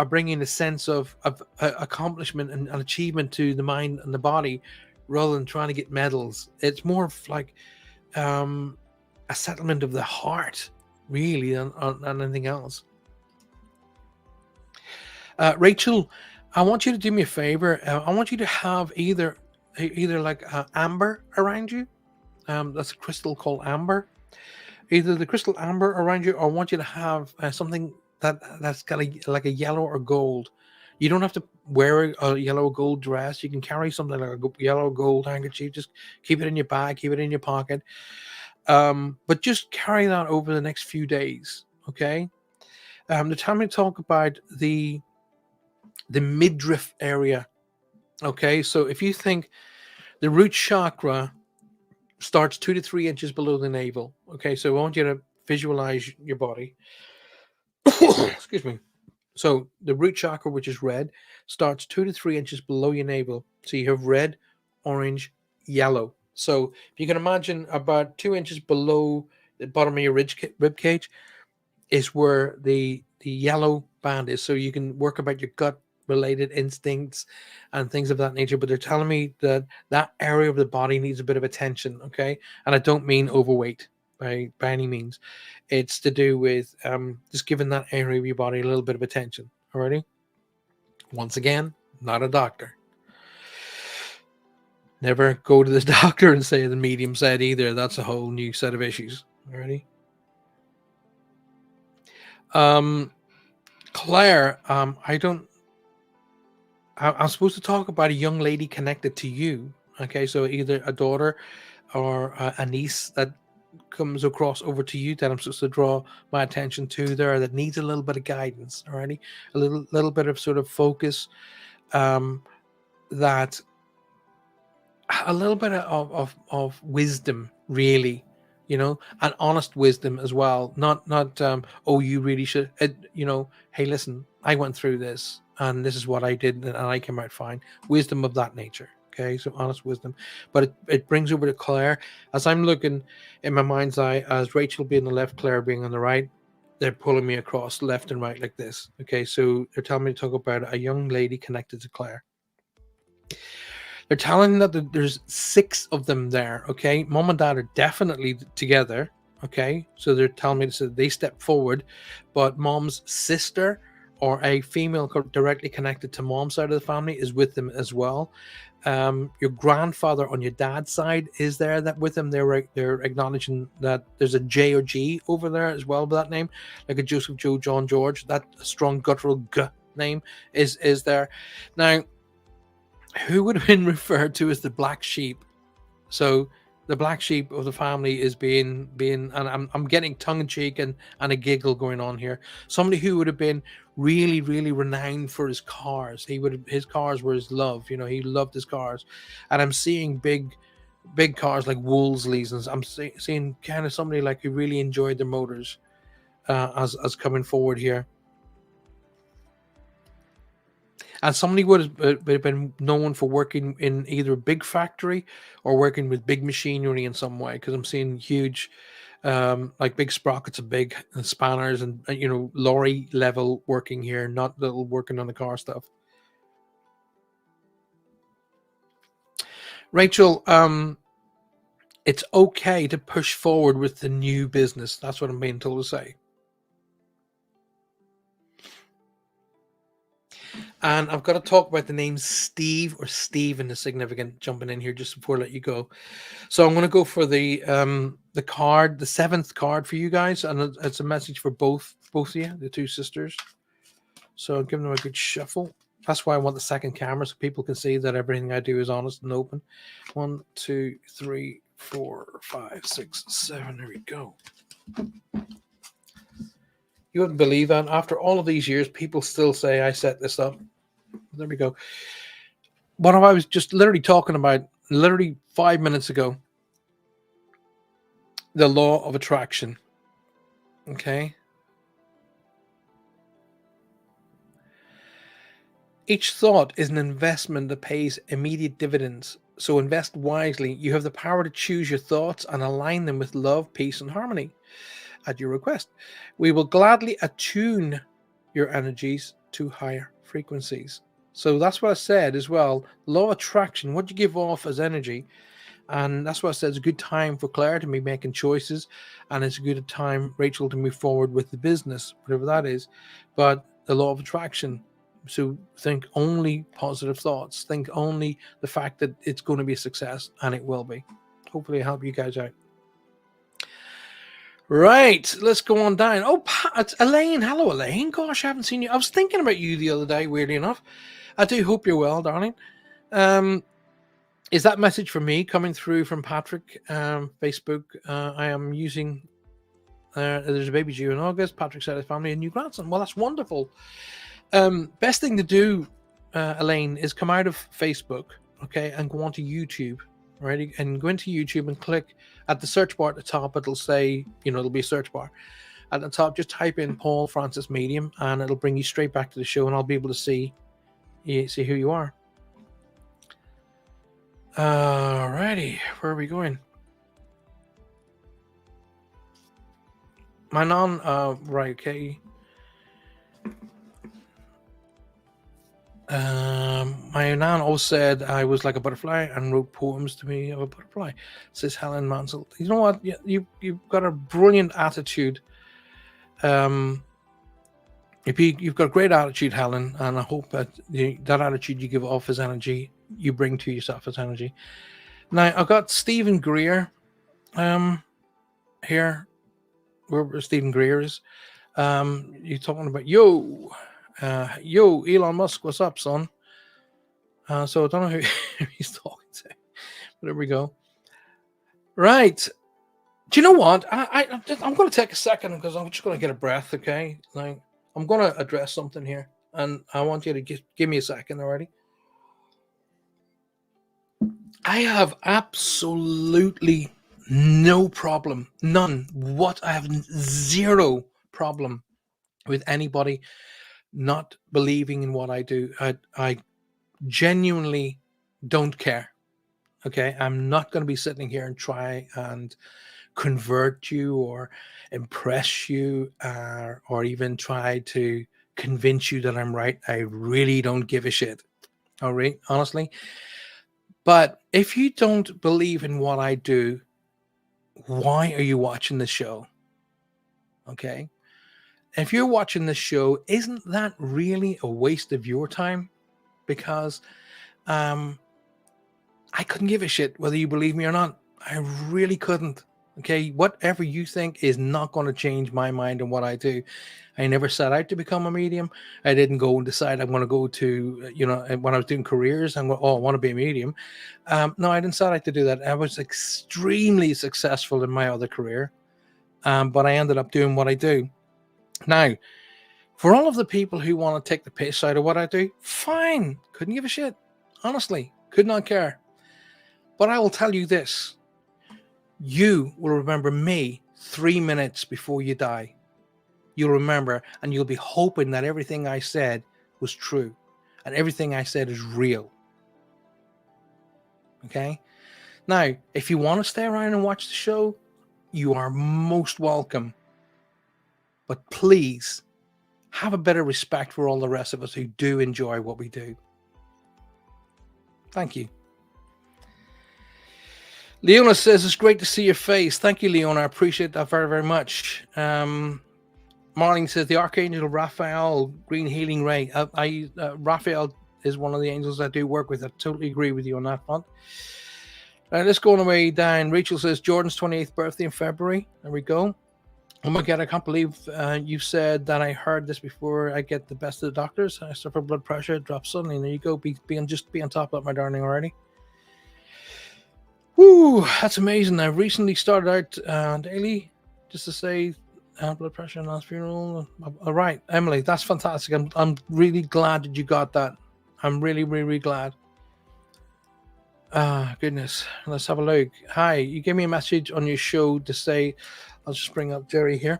bringing a sense of accomplishment and achievement to the mind and the body, rather than trying to get medals. It's more of like um, a settlement of the heart, really, than anything else. Rachel, I want you to do me a favor. I want you to have either like amber around you. That's a crystal called amber. Either the crystal amber around you, or I want you to have something that's got like a yellow or gold. You don't have to wear a yellow or gold dress. You can carry something like a yellow or gold handkerchief. Just keep it in your bag, keep it in your pocket. But just carry that over the next few days. Okay. The time we talk about the midriff area. Okay, so if you think the root chakra starts 2 to 3 inches below the navel. Okay, so I want you to visualize your body. Excuse me. So the root chakra, which is red, starts 2 to 3 inches below your navel. So you have red, orange, yellow. So if you can imagine about 2 inches below the bottom of your rib cage is where the yellow band is. So you can work about your gut related instincts and things of that nature. But they're telling me that that area of the body needs a bit of attention. Okay, and I don't mean overweight by any means. It's to do with just giving that area of your body a little bit of attention. Alrighty. Once again, not a doctor. Never go to the doctor and say the medium said either. That's a whole new set of issues. Alrighty. Claire, I'm supposed to talk about a young lady connected to you. Okay, so either a daughter or a niece that comes across over to you that I'm supposed to draw my attention to there, that needs a little bit of guidance. Alrighty, a little bit of sort of focus. Um, that a little bit of wisdom, really, and honest wisdom as well. Not oh, you really should, hey, listen, I went through this and this is what I did and I came out fine. Wisdom of that nature. Okay, so honest wisdom. But it brings over to Claire. As I'm looking in my mind's eye, as Rachel being on the left, Claire being on the right, they're pulling me across left and right like this. Okay, so they're telling me to talk about a young lady connected to Claire. They're telling that there's 6 of them there. Okay, mom and dad are definitely together. Okay, so they're telling me that they step forward, but mom's sister or a female directly connected to mom's side of the family is with them as well. Your grandfather on your dad's side is there that with them. They're acknowledging that there's a J or G over there as well with that name, like a Joseph, Joe, John, George. That strong guttural G name is there. Now, who would have been referred to as the black sheep? So the black sheep of the family is being, and I'm getting tongue in cheek and a giggle going on here. Somebody who would have been really, really renowned for his cars. His cars were his love. He loved his cars, and I'm seeing big cars like Wolseley's, and I'm seeing kind of somebody like who really enjoyed their motors as coming forward here. And somebody would have been known for working in either a big factory or working with big machinery in some way, because I'm seeing huge, like big sprockets of big spanners and lorry level working here, not little working on the car stuff. Rachel, it's okay to push forward with the new business. That's what I'm being told to say. And I've got to talk about the name Steve or Steven is significant, jumping in here just before I let you go. So I'm going to go for the card, the 7th card for you guys, and it's a message for both of you, the 2 sisters. So give them a good shuffle. That's why I want the second camera, so people can see that everything I do is honest and open. 1, 2, 3, 4, 5, 6, 7. There we go. You wouldn't believe that after all of these years, people still say I set this up. There we go. What I was just literally talking about, literally 5 minutes ago, the law of attraction. Okay. Each thought is an investment that pays immediate dividends. So invest wisely. You have the power to choose your thoughts and align them with love, peace, and harmony at your request. We will gladly attune your energies to higher frequencies. So that's what I said as well. Law of attraction, what you give off as energy. And that's what I said. It's a good time for Claire to be making choices. And it's a good time, Rachel, to move forward with the business, whatever that is. But the law of attraction. So think only positive thoughts. Think only the fact that it's going to be a success, and it will be. Hopefully, help you guys out. Right, let's go on down. Oh, it's Elaine. Hello, Elaine. Gosh, I haven't seen you. I was thinking about you the other day, weirdly enough. I do hope you're well, darling. Is that message for me coming through from Patrick? Facebook. I am using. There's a baby due in August. Patrick said his family a new grandson. Well, that's wonderful. Best thing to do, Elaine, is come out of Facebook, okay, and go onto YouTube, right? And go into YouTube and click at the search bar at the top. It'll say, it'll be a search bar. At the top, just type in Paul Francis Medium, and it'll bring you straight back to the show, and I'll be able to see who you are. Alrighty, where are we going? My non, right, okay. My nan always said I was like a butterfly and wrote poems to me of a butterfly, says Helen Mansell. You know what? You've got a brilliant attitude. You've got a great attitude, Helen, and I hope that that attitude you give off as energy, you bring to yourself as energy. Now, I've got Stephen Greer here, where Stephen Greer is. You're talking about, yo, Elon Musk, what's up, son? So I don't know who he's talking to. But there we go. Right. Do you know what? I'm going to take a second because I'm just going to get a breath, okay? Like, I'm going to address something here, and I want you to give me a second already. I have absolutely no problem, none. I have zero problem with anybody not believing in what I do. I genuinely don't care. Okay, I'm not going to be sitting here and try and convert you or impress you, or even try to convince you that I'm right. I really don't give a shit. All right, honestly. But if you don't believe in what I do, why are you watching the show? Okay. If you're watching this show, isn't that really a waste of your time? Because I couldn't give a shit whether you believe me or not. I really couldn't. Okay, whatever you think is not going to change my mind and what I do. I never set out to become a medium. I didn't go and decide I'm going to go to, when I was doing careers, I want to be a medium. No, I didn't set out to do that. I was extremely successful in my other career, but I ended up doing what I do. Now, for all of the people who want to take the piss out of what I do, fine. Couldn't give a shit. Honestly, could not care. But I will tell you this. You will remember me 3 minutes before you die. You'll remember, and you'll be hoping that everything I said was true and everything I said is real. Okay? Now, if you want to stay around and watch the show, you are most welcome. But please have a bit of respect for all the rest of us who do enjoy what we do. Thank you. Leona says, it's great to see your face. Thank you, Leona. I appreciate that very, very much. Marlene says, the Archangel Raphael, Green Healing Ray. Raphael is one of the angels I do work with. I totally agree with you on that front. Let's go on the way down. Rachel says, Jordan's 28th birthday in February. There we go. Oh my God, I can't believe you said that I heard this before I get the best of the doctors. I suffer blood pressure, it drops suddenly. There you go. Be on top of that, my darling, already. Woo, that's amazing. I recently started out daily just to say blood pressure and last funeral. All right, Emily, that's fantastic. I'm really glad that you got that. I'm really, really, really glad. Goodness. Let's have a look. Hi, you gave me a message on your show to say, I'll just bring up Jerry here.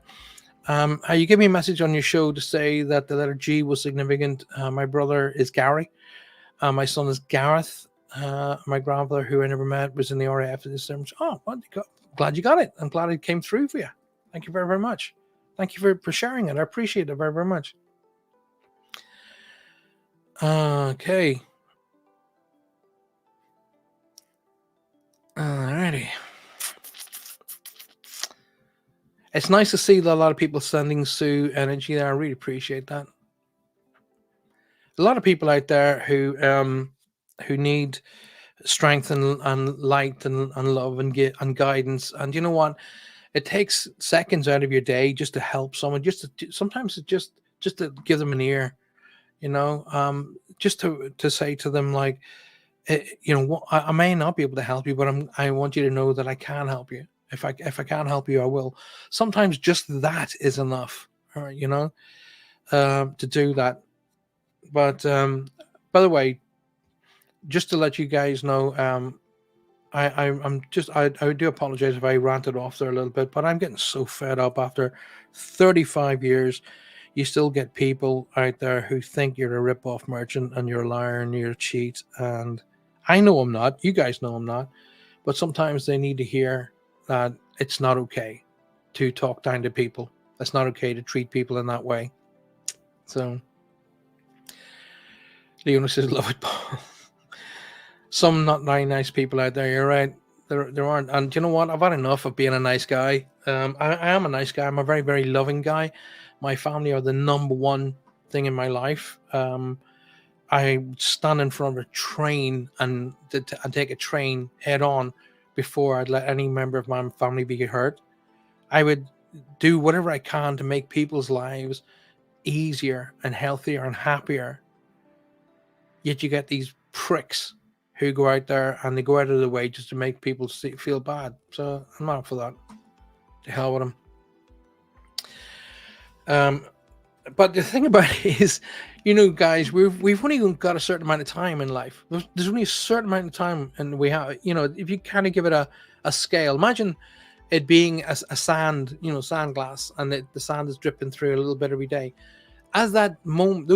You gave me a message on your show to say that the letter G was significant. My brother is Gary. My son is Gareth. My grandfather, who I never met, was in the RAF at this time. Oh, well, glad you got it. I'm glad it came through for you. Thank you very, very much. Thank you for sharing it. I appreciate it very, very much. Okay. Alrighty. It's nice to see that a lot of people sending Sue energy there. I really appreciate that. A lot of people out there who need strength and light and love and guidance. And you know what? It takes seconds out of your day just to help someone. Sometimes it's just to give them an ear. Just to say to them like, I may not be able to help you, but I want you to know that I can help you. If I can't help you, I will. Sometimes just that is enough, to do that. But by the way, just to let you guys know, I do apologize if I ranted off there a little bit, but I'm getting so fed up after 35 years. You still get people out there who think you're a rip-off merchant and you're a liar and you're a cheat. And I know I'm not. You guys know I'm not. But sometimes they need to hear that it's not okay to talk down to people. It's not okay to treat people in that way. So, Leona says, love it, Paul. Some not very nice people out there. You're right. There aren't. And you know what? I've had enough of being a nice guy. I am a nice guy. I'm a very, very loving guy. My family are the number one thing in my life. I stand in front of a train and take a train head on before I'd let any member of my family be hurt. I would do whatever I can to make people's lives easier and healthier and happier. Yet you get these pricks who go out there and they go out of the way just to make people feel bad. So I'm not for that. To hell with them. But the thing about it is, guys, we've only got a certain amount of time in life. There's only a certain amount of time, and we have, if you kind of give it a scale, imagine it being a sand, sand glass, and the sand is dripping through a little bit every day. As those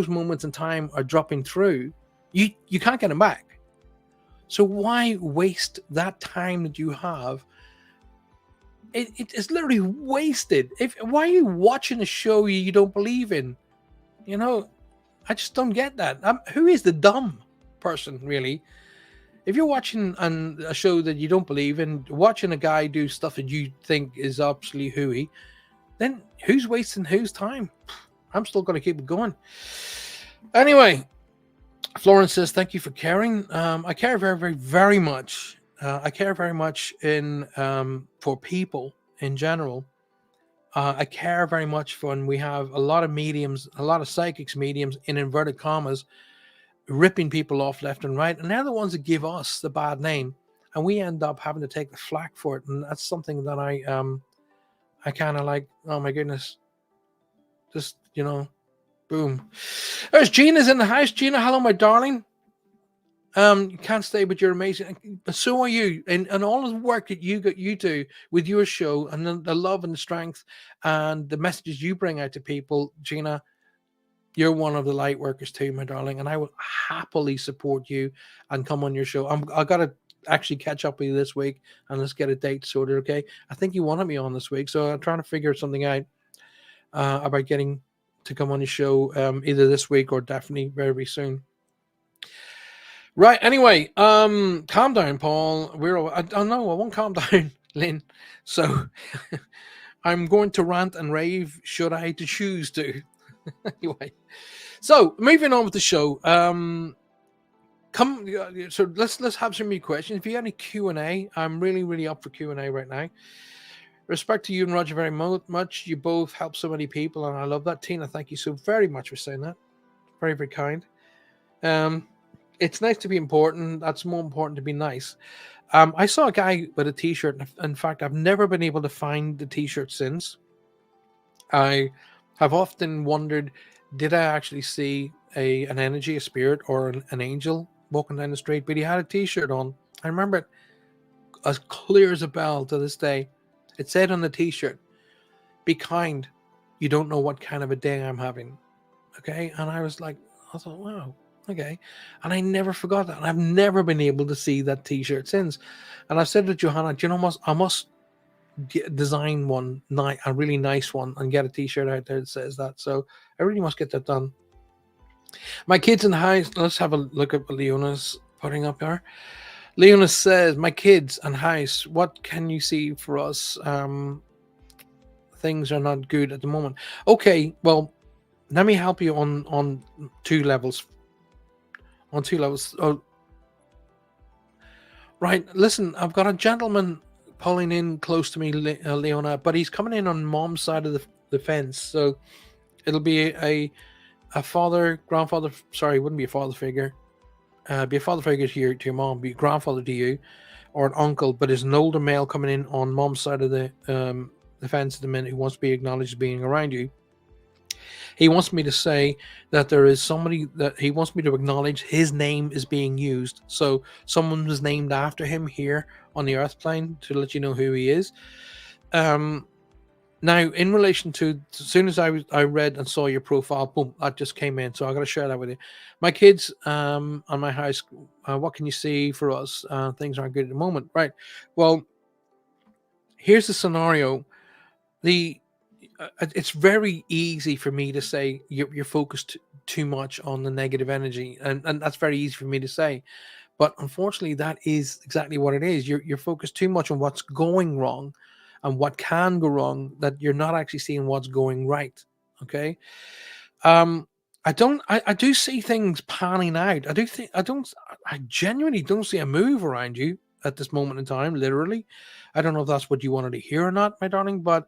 moments in time are dropping through, you can't get them back. So why waste that time that you have? It is literally wasted. Why are you watching a show you don't believe in? I just don't get that. Who is the dumb person, really? If you're watching a show that you don't believe in, watching a guy do stuff that you think is absolutely hooey, then who's wasting whose time? I'm still going to keep it going. Anyway, Florence says, thank you for caring. I care very, very, very much. I care very much for people in general. I care very much for when we have a lot of mediums, a lot of psychics mediums, in inverted commas, ripping people off left and right. And they're the ones that give us the bad name. And we end up having to take the flack for it. And that's something that I kind of like, oh my goodness. Just, boom. There's Gina's in the house. Gina, hello, my darling. You can't stay, but you're amazing. So are you, and all of the work that you do with your show, and the love and the strength and the messages you bring out to people, Gina. You're one of the light workers too, my darling, and I will happily support you and come on your show. I gotta actually catch up with you this week, and let's get a date sorted. Okay, I think you wanted me on this week, so I'm trying to figure something out about getting to come on your show either this week or definitely very, very soon. Right. Anyway, calm down, Paul. I don't know. I won't calm down, Lynn. So I'm going to rant and rave should I to choose to. Anyway, so moving on with the show. So let's have some of your questions. If you have any Q&A, I'm really, really up for Q&A right now. Respect to you and Roger very much. You both help so many people, and I love that. Tina, thank you so very much for saying that. Very, very kind. It's nice to be important. That's more important to be nice. I saw a guy with a t-shirt. In fact, I've never been able to find the t-shirt since. I have often wondered, did I actually see an energy, a spirit, or an angel walking down the street? But he had a t-shirt on. I remember it as clear as a bell to this day. It said on the t-shirt, be kind, You don't know what kind of a day I'm having. Okay. And I thought, wow, okay. And I never forgot that. And I've never been able to see that t-shirt since. And I've said to Johanna, do you know what? I must design one, a really nice one, and get a t-shirt out there that says that. So I really must get that done. My kids in the house, let's have a look at what Leona's putting up there. Leona says, my kids and house, what can you see for us? Things are not good at the moment. Okay, well, let me help you on two levels. On two levels. Oh, right. Listen, I've got a gentleman pulling in close to me, Leona, but he's coming in on mom's side of the fence. So it'll be a father, grandfather. Sorry, it wouldn't be a father figure. Be a father figure to your mom, be a grandfather to you, or an uncle. But there's an older male coming in on mom's side of the fence at the minute who wants to be acknowledged as being around you. He wants me to say that there is somebody that he wants me to acknowledge his name is being used. So someone was named after him here on the earth plane to let you know who he is. Now, in relation to, as soon as I read and saw your profile, boom, that just came in. So I got to share that with you. My kids, on my house, what can you see for us? Things aren't good at the moment, right? Well, here's the scenario. It's very easy for me to say you're focused too much on the negative energy, and that's very easy for me to say. But unfortunately, that is exactly what it is. You're focused too much on what's going wrong and what can go wrong, that you're not actually seeing what's going right. Okay. Um, I do see things panning out. I genuinely don't see a move around you at this moment in time, literally. I don't know if that's what you wanted to hear or not, my darling, but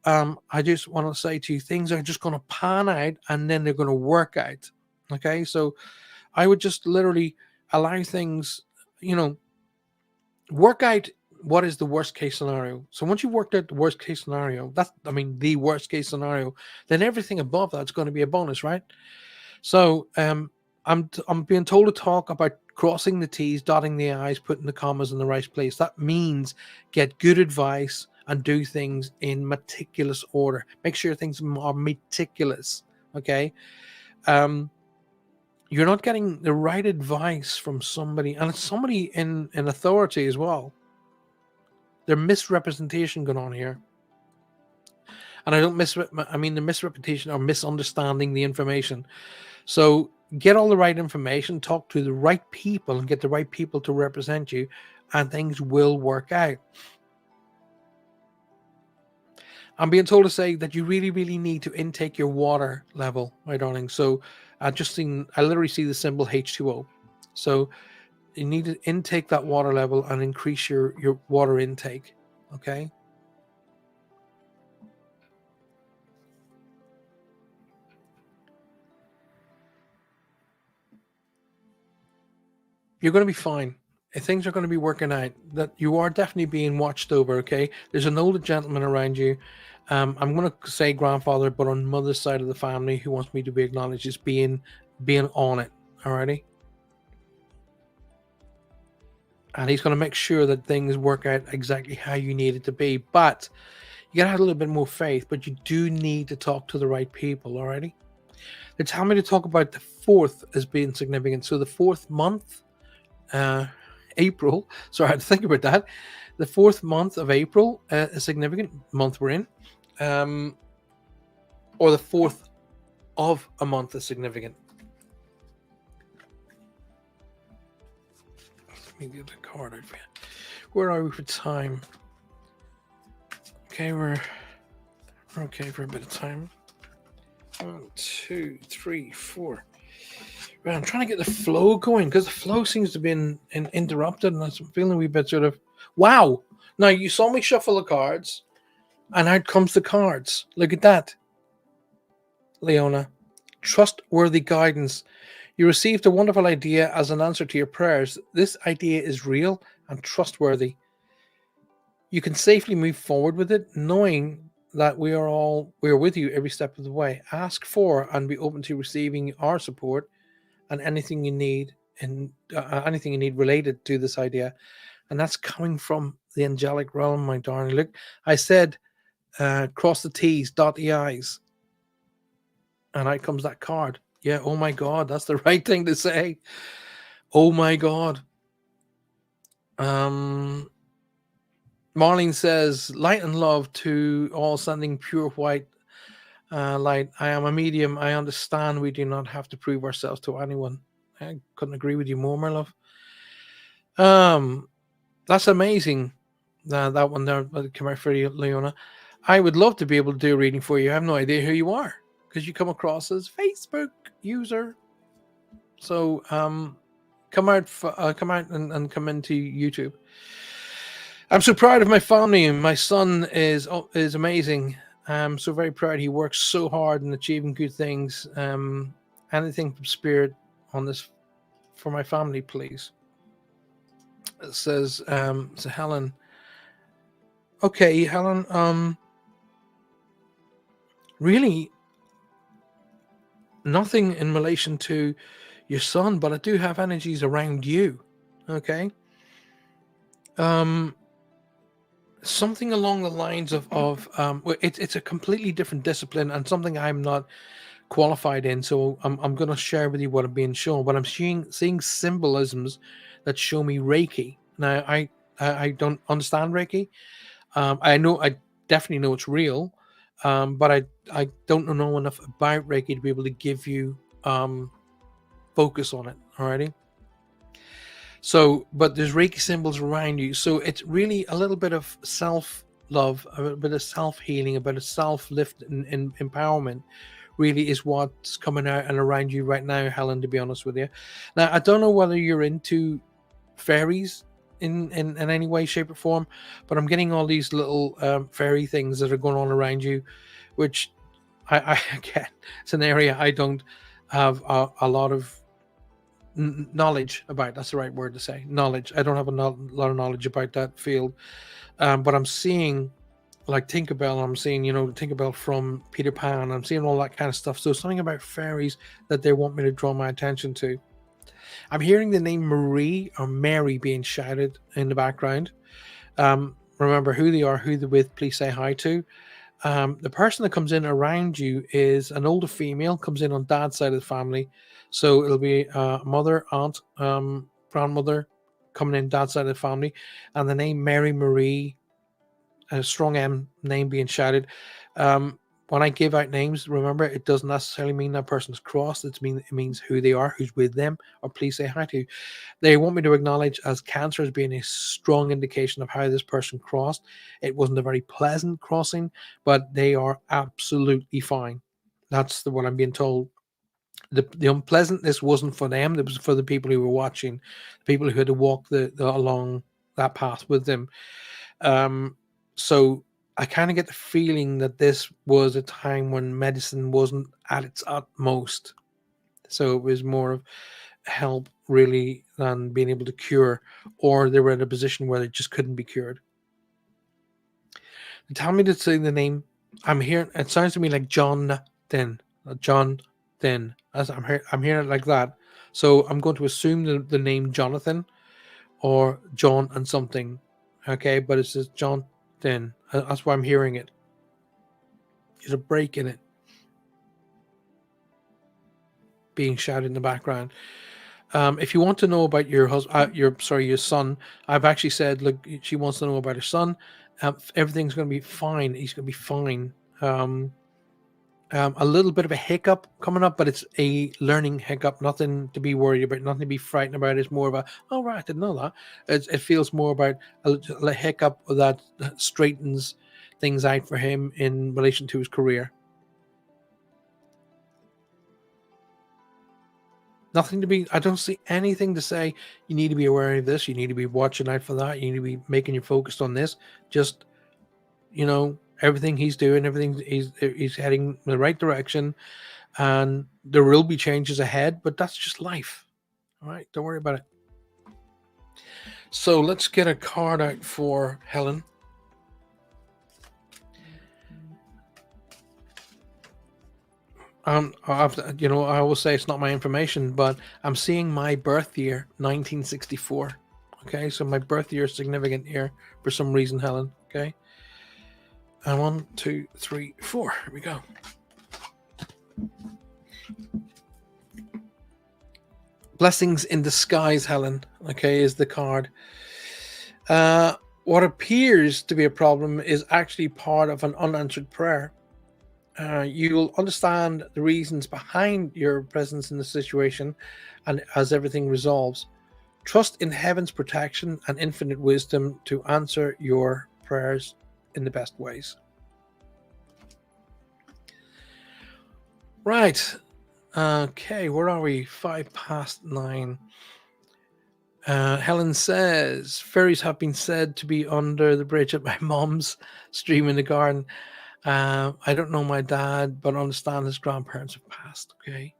I just want to say to you, things are just going to pan out and then they're going to work out. Okay. So I would just literally allow things, you know, work out what is the worst case scenario. So once you've worked out the worst case scenario, the worst case scenario, then everything above that's going to be a bonus, right? So I'm being told to talk about crossing the T's, dotting the I's, putting the commas in the right place. That means get good advice and do things in meticulous order. Make sure things are meticulous. Okay. Um, you're not getting the right advice from somebody, and it's somebody in authority as well. There's misrepresentation going on here. And I mean the misrepresentation or misunderstanding the information. So get all the right information, talk to the right people, and get the right people to represent you, and things will work out. I'm being told to say that you really, really need to intake your water level, my darling. So I literally see the symbol H2O. So you need to intake that water level and increase your water intake. Okay. You're going to be fine. Things are going to be working out. That you are definitely being watched over. Okay. There's an older gentleman around you. I'm going to say grandfather, but on mother's side of the family, who wants me to be acknowledged as being on it. Alrighty. And he's going to make sure that things work out exactly how you need it to be. But you got to have a little bit more faith, but you do need to talk to the right people. Alrighty. They tell me to talk about the fourth as being significant. So the fourth month, April. Sorry, I had to think about that. The fourth month of April, a significant month we're in, or the fourth of a month is significant. Let me get the card out for you. Where are we for time? Okay, we're okay for a bit of time. 1, 2, 3, 4. Right, I'm trying to get the flow going because the flow seems to be interrupted, and I'm feeling a wee bit sort of. Wow! Now you saw me shuffle the cards, and out comes the cards. Look at that, Leona. Trustworthy guidance. You received a wonderful idea as an answer to your prayers. This idea is real and trustworthy. You can safely move forward with it, knowing that we are with you every step of the way. Ask for and be open to receiving our support and anything you need related to this idea. And that's coming from the angelic realm, my darling. Look, I said cross the T's, dot the I's. And out comes that card. Yeah, oh my God, that's the right thing to say. Oh my God. Marlene says, light and love to all, sending pure white light. I am a medium. I understand we do not have to prove ourselves to anyone. I couldn't agree with you more, my love. That's amazing. That one there came out for you, Leona. I would love to be able to do a reading for you. I have no idea who you are because you come across as Facebook user. So come out and come into YouTube. I'm so proud of my family. My son is amazing. I'm so very proud. He works so hard in achieving good things. Anything from spirit on this for my family, please. It says so Helen. Okay, Helen. Really nothing in relation to your son, but I do have energies around you. Okay. Something along the lines of it's a completely different discipline and something I'm not qualified in. So I'm going to share with you what I'm being shown. But I'm seeing symbolisms that show me Reiki. Now I don't understand Reiki. I definitely know it's real, but I don't know enough about Reiki to be able to give you focus on it. Alrighty. So, but there's Reiki symbols around you. So it's really a little bit of self-love, a bit of self-healing, a bit of self-lift and empowerment really is what's coming out and around you right now, Helen, to be honest with you. Now, I don't know whether you're into fairies in any way, shape, or form, but I'm getting all these little fairy things that are going on around you, which I again, it's an area I don't have a lot of knowledge about. That's the right word to say. Knowledge. I don't have a lot of knowledge about that field, but I'm seeing like Tinkerbell. I'm seeing Tinkerbell from Peter Pan. I'm seeing all that kind of stuff. So something about fairies that they want me to draw my attention to. I'm hearing the name Marie or Mary being shouted in the background. Remember who they are, who they're with. Please say hi to. The person that comes in around you is an older female, comes in on dad's side of the family. So it'll be mother, aunt, grandmother coming in dad's side of the family. And the name Mary Marie, a strong M name being shouted. When I give out names, remember, it doesn't necessarily mean that person's crossed. It means who they are, who's with them, or please say hi to. They want me to acknowledge as Cancer as being a strong indication of how this person crossed. It wasn't a very pleasant crossing, but they are absolutely fine. That's what I'm being told. The unpleasantness wasn't for them. It was for the people who were watching, the people who had to walk along that path with them. So I kind of get the feeling that this was a time when medicine wasn't at its utmost. So it was more of help really than being able to cure, or they were in a position where they just couldn't be cured. Tell me to say the name. I'm hearing it sounds to me like John Thin. John Thin. As I'm hearing it like that. So I'm going to assume the name Jonathan or John and something. Okay, but it says John Thin. That's why I'm hearing it. There's a break in it being shouted in the background. If you want to know about your husband, your son, I've actually said, look, she wants to know about her son. Everything's going to be fine. He's going to be fine. A little bit of a hiccup coming up, but it's a learning hiccup. Nothing to be worried about. Nothing to be frightened about. It's more of a, oh right, I didn't know that. It feels more about a hiccup that straightens things out for him in relation to his career. Nothing to be, I don't see anything to say you need to be aware of this, you need to be watching out for that, you need to be making you focused on this. Just, everything he's doing, everything he's heading in the right direction, and there will be changes ahead, but that's just life. All right, don't worry about it. So let's get a card out for Helen. I always say it's not my information, but I'm seeing my birth year, 1964. Okay, so my birth year is significant here for some reason, Helen. Okay, and 1, 2, 3, 4. Here we go. Blessings in disguise, Helen, okay, is the card. What appears to be a problem is actually part of an unanswered prayer. You'll understand the reasons behind your presence in the situation, and as everything resolves, trust in heaven's protection and infinite wisdom to answer your prayers in the best ways. Right. Okay, where are we? 9:05. Helen says fairies have been said to be under the bridge at my mom's stream in the garden. I don't know my dad, but understand his grandparents have passed. Okay.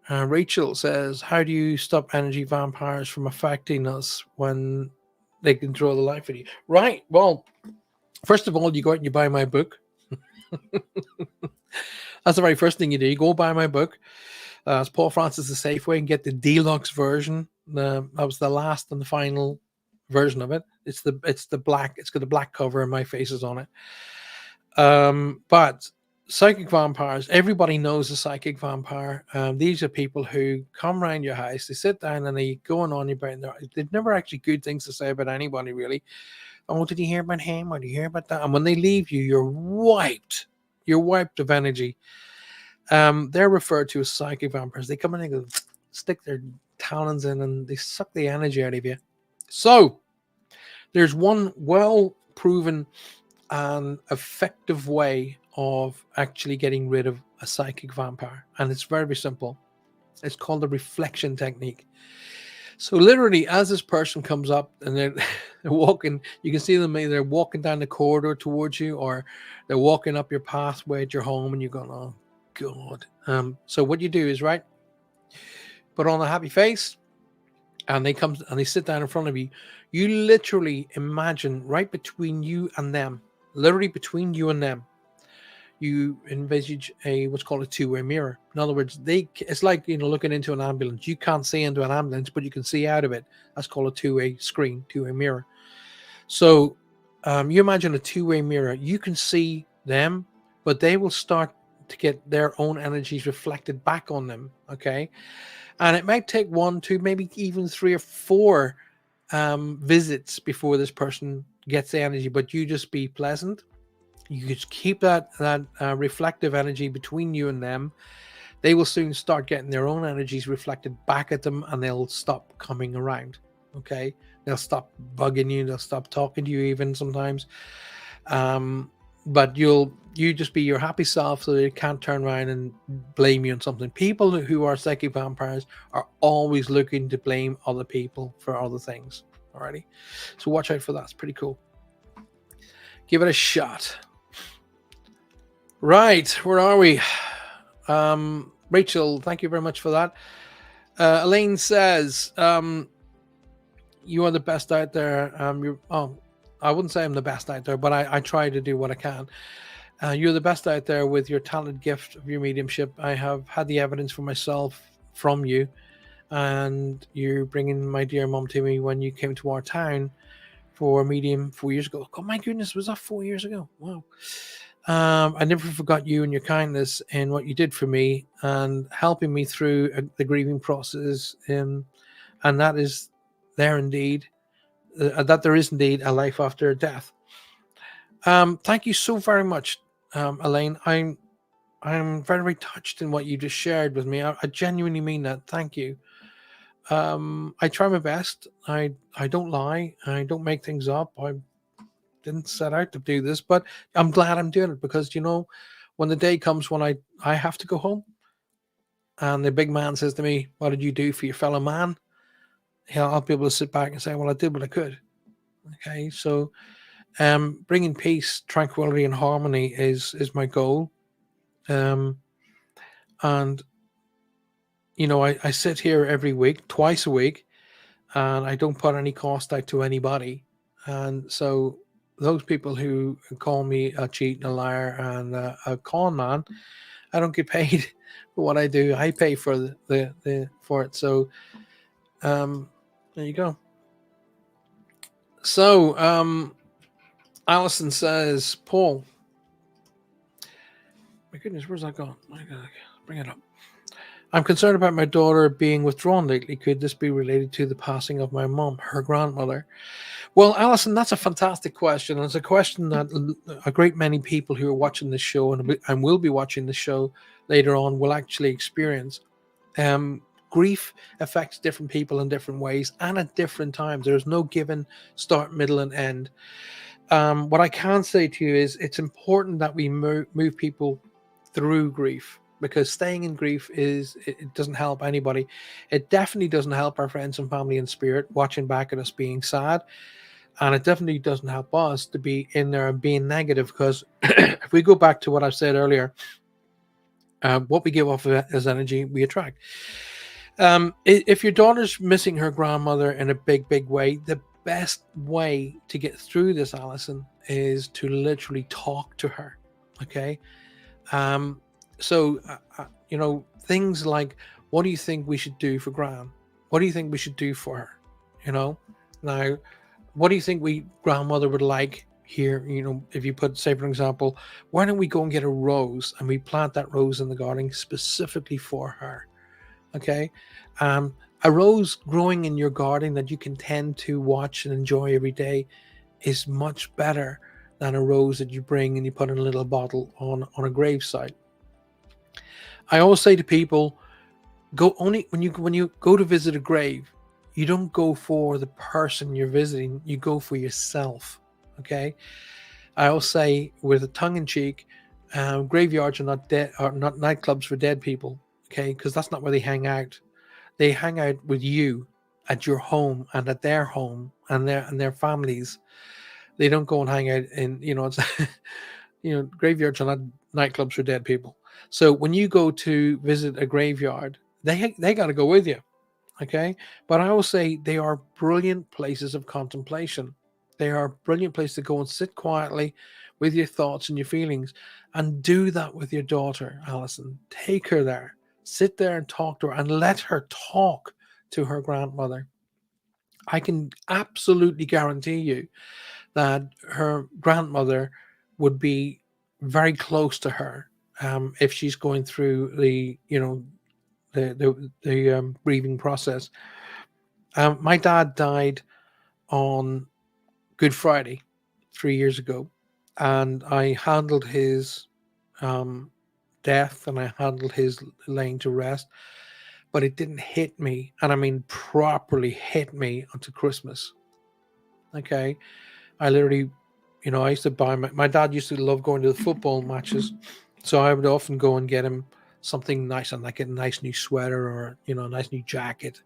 Rachel says, how do you stop energy vampires from affecting us when they control the life of you? Right. Well, first of all, you go out and you buy my book. That's the very first thing you do. You go buy my book. It's Paul Francis The Safe Way, and get the deluxe version. That was the last and the final version of it. It's the black. It's got a black cover and my face is on it. But psychic vampires, everybody knows a psychic vampire. These are people who come around your house, they sit down and they go on about their, they've never actually good things to say about anybody really. Oh, did you hear about him? Or did you hear about that? And when they leave you, you're wiped. You're wiped of energy. They're referred to as psychic vampires. They come in and go, stick their talons in and they suck the energy out of you. So there's one well proven an effective way of actually getting rid of a psychic vampire, and it's very simple. It's called the reflection technique. So literally, as this person comes up and they're, they're walking, you can see them, they're walking down the corridor towards you, or they're walking up your pathway at your home, and you're going, oh God. So what you do is, right, put on a happy face, and they come and they sit down in front of you. You literally imagine right between you and them, literally between you and them, you envisage a what's called a two-way mirror. In other words, it's like, looking into an ambulance. You can't see into an ambulance, but you can see out of it. That's called a two-way screen, two-way mirror. So you imagine a two-way mirror. You can see them, but they will start to get their own energies reflected back on them. Okay, and it might take 1, 2, maybe even 3 or 4 visits before this person gets the energy. But you just be pleasant. You just keep that reflective energy between you and them. They will soon start getting their own energies reflected back at them, and they'll stop coming around. Okay, they'll stop bugging you. They'll stop talking to you even sometimes. But you just be your happy self, so they can't turn around and blame you on something. People who are psychic vampires are always looking to blame other people for other things. Alrighty, so watch out for that. It's pretty cool. Give it a shot. Right, where are we? Rachel, thank you very much for that. Elaine says, you are the best out there. I wouldn't say I'm the best out there, but I try to do what I can. You're the best out there with your talented gift of your mediumship. I have had the evidence for myself from you, and you're bringing my dear mom to me when you came to our town for a medium 4 years ago. Oh my goodness, was that 4 years ago? Wow. I never forgot you and your kindness and what you did for me and helping me through the grieving process. And that is there indeed, that there is indeed a life after death. Thank you so very much, Elaine. I'm very, very touched in what you just shared with me. I genuinely mean that. Thank you. I try my best. I don't lie. I don't make things up. I didn't set out to do this, but I'm glad I'm doing it because, when the day comes when I have to go home and the big man says to me, what did you do for your fellow man? I'll be able to sit back and say, well, I did what I could. Okay. So, bringing peace, tranquility and harmony is my goal. And, I sit here every week, twice a week, and I don't put any cost out to anybody. And so those people who call me a cheat and a liar and a con man, I don't get paid for what I do. I pay for the for it. So there you go. So Allison says, Paul, my goodness, where's that gone? I gotta bring it up. I'm concerned about my daughter being withdrawn lately. Could this be related to the passing of my mom, her grandmother? Well, Alison, that's a fantastic question. And it's a question that a great many people who are watching this show and will be watching the show later on will actually experience. Um, Grief affects different people in different ways and at different times. There's no given start, middle, and end. What I can say to you is it's important that we move people through grief, because staying in grief it doesn't help anybody. It definitely doesn't help our friends and family in spirit watching back at us being sad, and it definitely doesn't help us to be in there and being negative, because if we go back to what I said earlier, what we give off as energy we attract. If your daughter's missing her grandmother in a big way, the best way to get through this, Alison, is to literally talk to her. Okay. Um, things like, what do you think we should do for Gran? What do you think we should do for her? You know, now, what do you think grandmother would like here? If you put, say, for example, why don't we go and get a rose and we plant that rose in the garden specifically for her? Okay. A rose growing in your garden that you can tend to watch and enjoy every day is much better than a rose that you bring and you put in a little bottle on a gravesite. I always say to people, go only when you go to visit a grave, you don't go for the person you're visiting, you go for yourself. Okay. I always say, with a tongue in cheek, graveyards are not nightclubs for dead people. Okay, because that's not where they hang out. They hang out with you at your home and at their home and their families. They don't go and hang out in, it's graveyards are not nightclubs for dead people. So when you go to visit a graveyard, they got to go with you. Okay, but I will say they are brilliant places of contemplation. They are a brilliant place to go and sit quietly with your thoughts and your feelings, and do that with your daughter, Alison. Take her there, sit there and talk to her, and let her talk to her grandmother. I can absolutely guarantee you that her grandmother would be very close to her, if she's going through the grieving process. My dad died on Good Friday 3 years ago, and I handled his um, death and I handled his laying to rest, but it didn't hit me, and I mean properly hit me, until Christmas. Okay, I literally, I used to buy my dad used to love going to the football matches, so I would often go and get him something nice, and like a nice new sweater or a nice new jacket.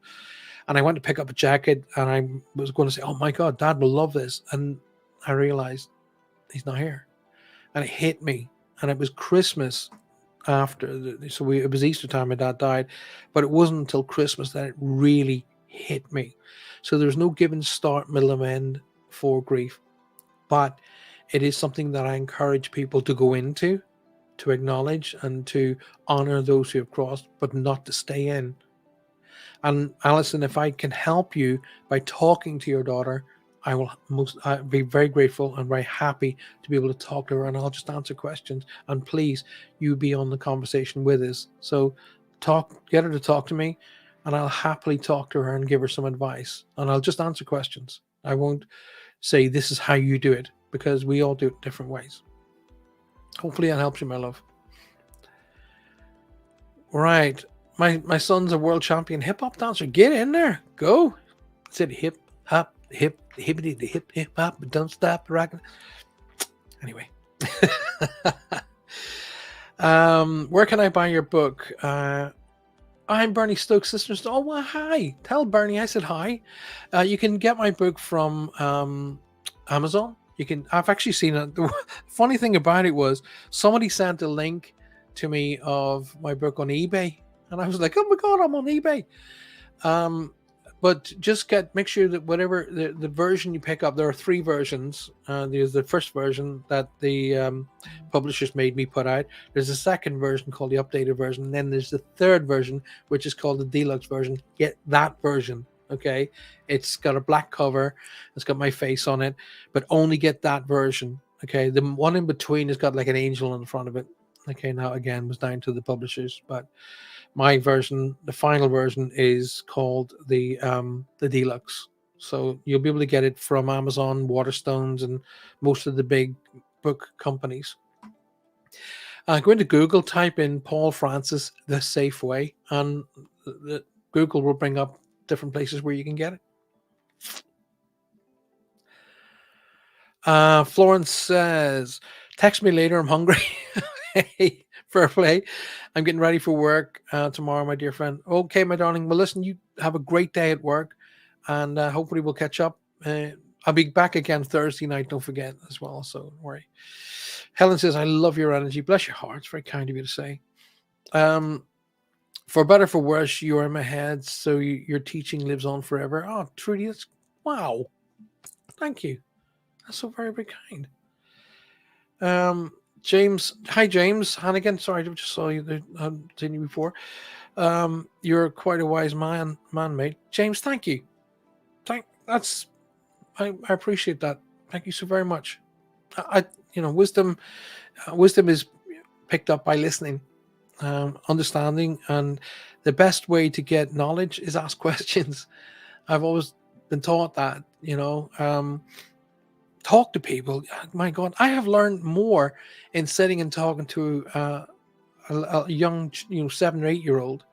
And I went to pick up a jacket, and I was going to say, "Oh my God, Dad will love this," and I realized he's not here, and it hit me. And it was Christmas after, it was Easter time. My dad died, but it wasn't until Christmas that it really hit me. So there's no given start, middle, and end for grief, but it is something that I encourage people to go into, to acknowledge, and to honor those who have crossed, but not to stay in. And Alison, if I can help you by talking to your daughter, I will be very grateful and very happy to be able to talk to her, and I'll just answer questions. And please, you be on the conversation with us. So get her to talk to me, and I'll happily talk to her and give her some advice. And I'll just answer questions. I won't say this is how you do it, because we all do it different ways. Hopefully that helps you, my love. Right. My son's a world champion hip hop dancer. Get in there. Go. Said hip hop, hippity hip hop, but don't stop rocking. Anyway. Where can I buy your book? I'm Bernie Stokes, sisters. Oh, well, hi. Tell Bernie I said hi. You can get my book from Amazon. I've actually seen it. The funny thing about it was somebody sent a link to me of my book on eBay, and I was like, oh my God, I'm on eBay. But just make sure that whatever the version you pick up, there are 3 versions. There's the first version that the publishers made me put out. There's a second version called the updated version. And then there's the third version, which is called the deluxe version. Get that version. Okay. It's got a black cover. It's got my face on it, but only get that version. Okay. The one in between has got like an angel in the front of it. Okay. Now again, was down to the publishers, but My version, the final version, is called the deluxe. So you'll be able to get it from Amazon, Waterstones, and most of the big book companies. Go into Google, type in Paul Francis The Safe Way, and Google will bring up different places where you can get it. Florence says, text me later, I'm hungry. Hey, fair play. I'm getting ready for work tomorrow, my dear friend. Okay, my darling. Well, listen, you have a great day at work, and hopefully we'll catch up. I'll be back again Thursday night, don't forget, as well, so don't worry. Helen says, I love your energy. Bless your heart. It's very kind of you to say. For better for worse, you are in my head, so your teaching lives on forever. Oh, Trudy, that's wow. Thank you. That's so very, very kind. James, hi James Hannigan. Sorry, I just saw you there. I've seen you before. You're quite a wise man, mate. James, thank you. I appreciate that. Thank you so very much. Wisdom is picked up by listening, understanding, and the best way to get knowledge is ask questions. I've always been taught that. Talk to people. My God, I have learned more in sitting and talking to a young, 7 or 8 year old,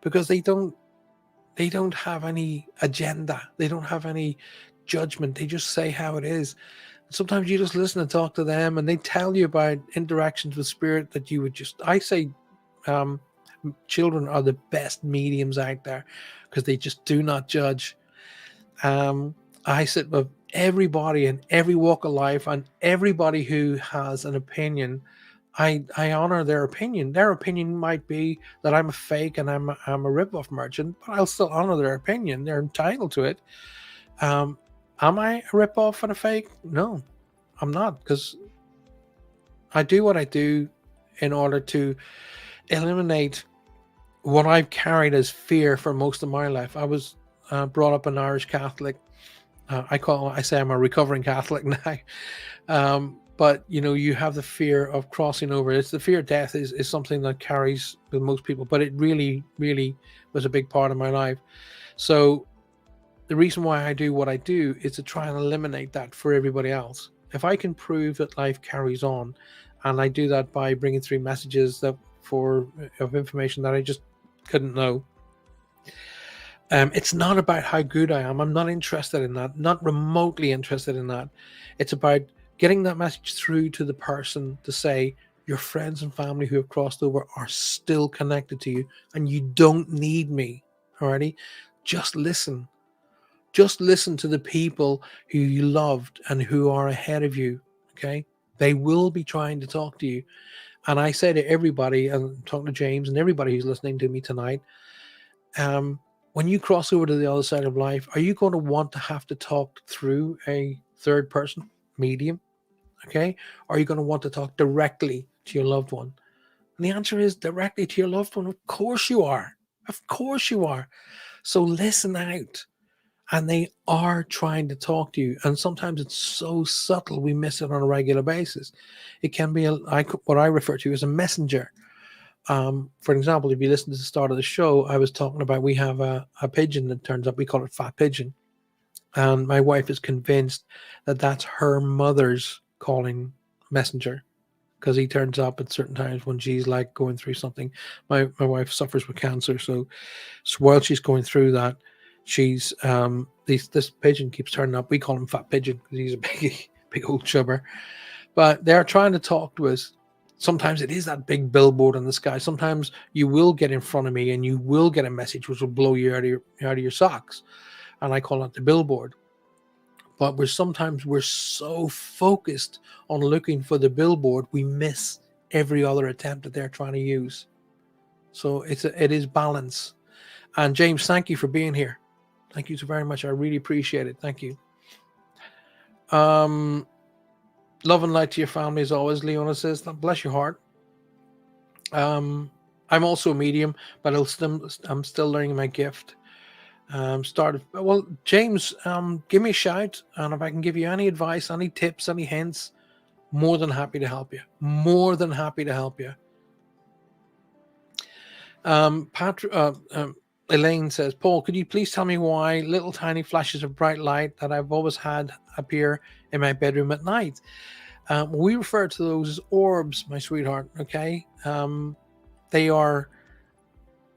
because they don't have any agenda. They don't have any judgment. They just say how it is. Sometimes you just listen and talk to them, and they tell you about interactions with spirit that you would just. I say, um, children are the best mediums out there because they just do not judge. I sit with everybody in every walk of life, and everybody who has an opinion. I honor their opinion. Their opinion might be that I'm a fake and I'm a rip-off merchant, but I'll still honor their opinion. They're entitled to it. Um, am I a rip-off and a fake? No, I'm not, because I do what I do in order to eliminate what I've carried as fear for most of my life. I was brought up an Irish Catholic. I say I'm a recovering Catholic now. But you have the fear of crossing over. It's the fear of death is something that carries with most people, but it really, really was a big part of my life. So the reason why I do what I do is to try and eliminate that for everybody else. If I can prove that life carries on, and I do that by bringing through messages of information that I just couldn't know. It's not about how good I am. I'm not interested in that, not remotely interested in that. It's about getting that message through to the person to say your friends and family who have crossed over are still connected to you, and you don't need me. Alrighty? Just listen. Just listen to the people who you loved and who are ahead of you. Okay? They will be trying to talk to you. And I say to everybody, and I'm talking to James and everybody who's listening to me tonight, when you cross over to the other side of life, are you going to want to have to talk through a third person medium? Okay. Or are you going to want to talk directly to your loved one? And the answer is directly to your loved one. Of course you are. Of course you are. So listen out. And they are trying to talk to you. And sometimes it's so subtle, we miss it on a regular basis. It can be what I refer to as a messenger. For example, if you listen to the start of the show, I was talking about we have a pigeon that turns up. We call it Fat Pigeon. And my wife is convinced that that's her mother's calling messenger, because he turns up at certain times when she's like going through something. My wife suffers with cancer. So while she's going through that, she's this pigeon keeps turning up. We call him Fat Pigeon because he's a big old chubber. But they're trying to talk to us. Sometimes it is that big billboard in the sky. Sometimes you will get in front of me and you will get a message which will blow you out of your socks. And I call it the billboard. But sometimes we're so focused on looking for the billboard, we miss every other attempt that they're trying to use. So it is balance. And James, thank you for being here. Thank you so very much. I really appreciate it. Thank you. Love and light to your family as always, Leona says. Bless your heart. I'm also a medium, but I'm still learning my gift. Well, James, give me a shout, and if I can give you any advice, any tips, any hints, more than happy to help you. More than happy to help you. Elaine says, Paul, could you please tell me why little tiny flashes of bright light that I've always had appear in my bedroom at night? We refer to those as orbs, my sweetheart. Okay. They are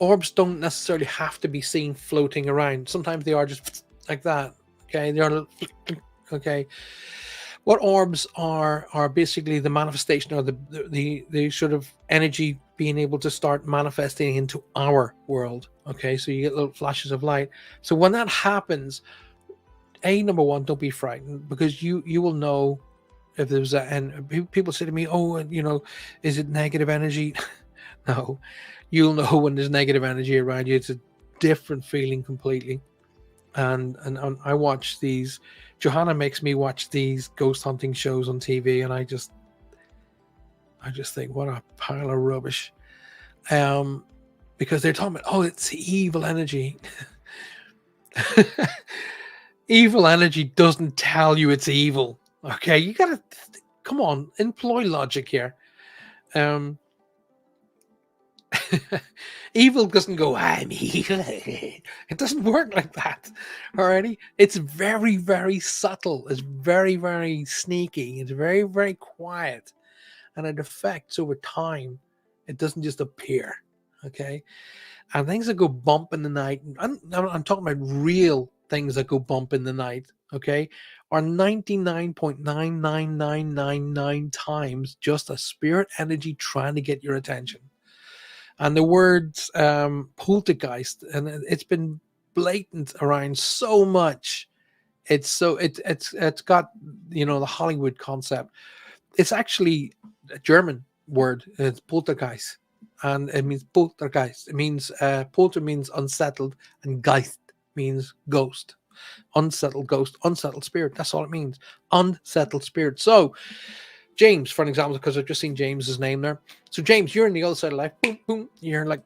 orbs, don't necessarily have to be seen floating around. Sometimes they are just like that. Okay. They are okay. What orbs are basically the manifestation or the sort of energy being able to start manifesting into our world. Okay, so you get little flashes of light. So when that happens, number one, don't be frightened, because you will know if there's a, and people say to me, oh, is it negative energy? No, you'll know when there's negative energy around you. It's a different feeling completely. And I watch these. Johanna makes me watch these ghost hunting shows on TV, and I just think, what a pile of rubbish. Because they're talking about, oh, it's evil energy. Evil energy doesn't tell you it's evil. Okay, you gotta come on, employ logic here. Evil doesn't go, I'm evil. It doesn't work like that. Alrighty. It's very, very subtle. It's very, very sneaky. It's very, very quiet. And it affects over time. It doesn't just appear. Okay. And things that go bump in the night, I'm talking about real things that go bump in the night, okay, are 99.99999 times just a spirit energy trying to get your attention. And the words poltergeist, and it's been blatant around so much. It's got the Hollywood concept. It's actually a German word. It's poltergeist, and it means poltergeist. It means polter means unsettled, and geist means ghost. Unsettled ghost, unsettled spirit. That's all it means. Unsettled spirit. So James, for an example, because I've just seen James's name there. So James, you're in the other side of life. Boom, boom. You're like,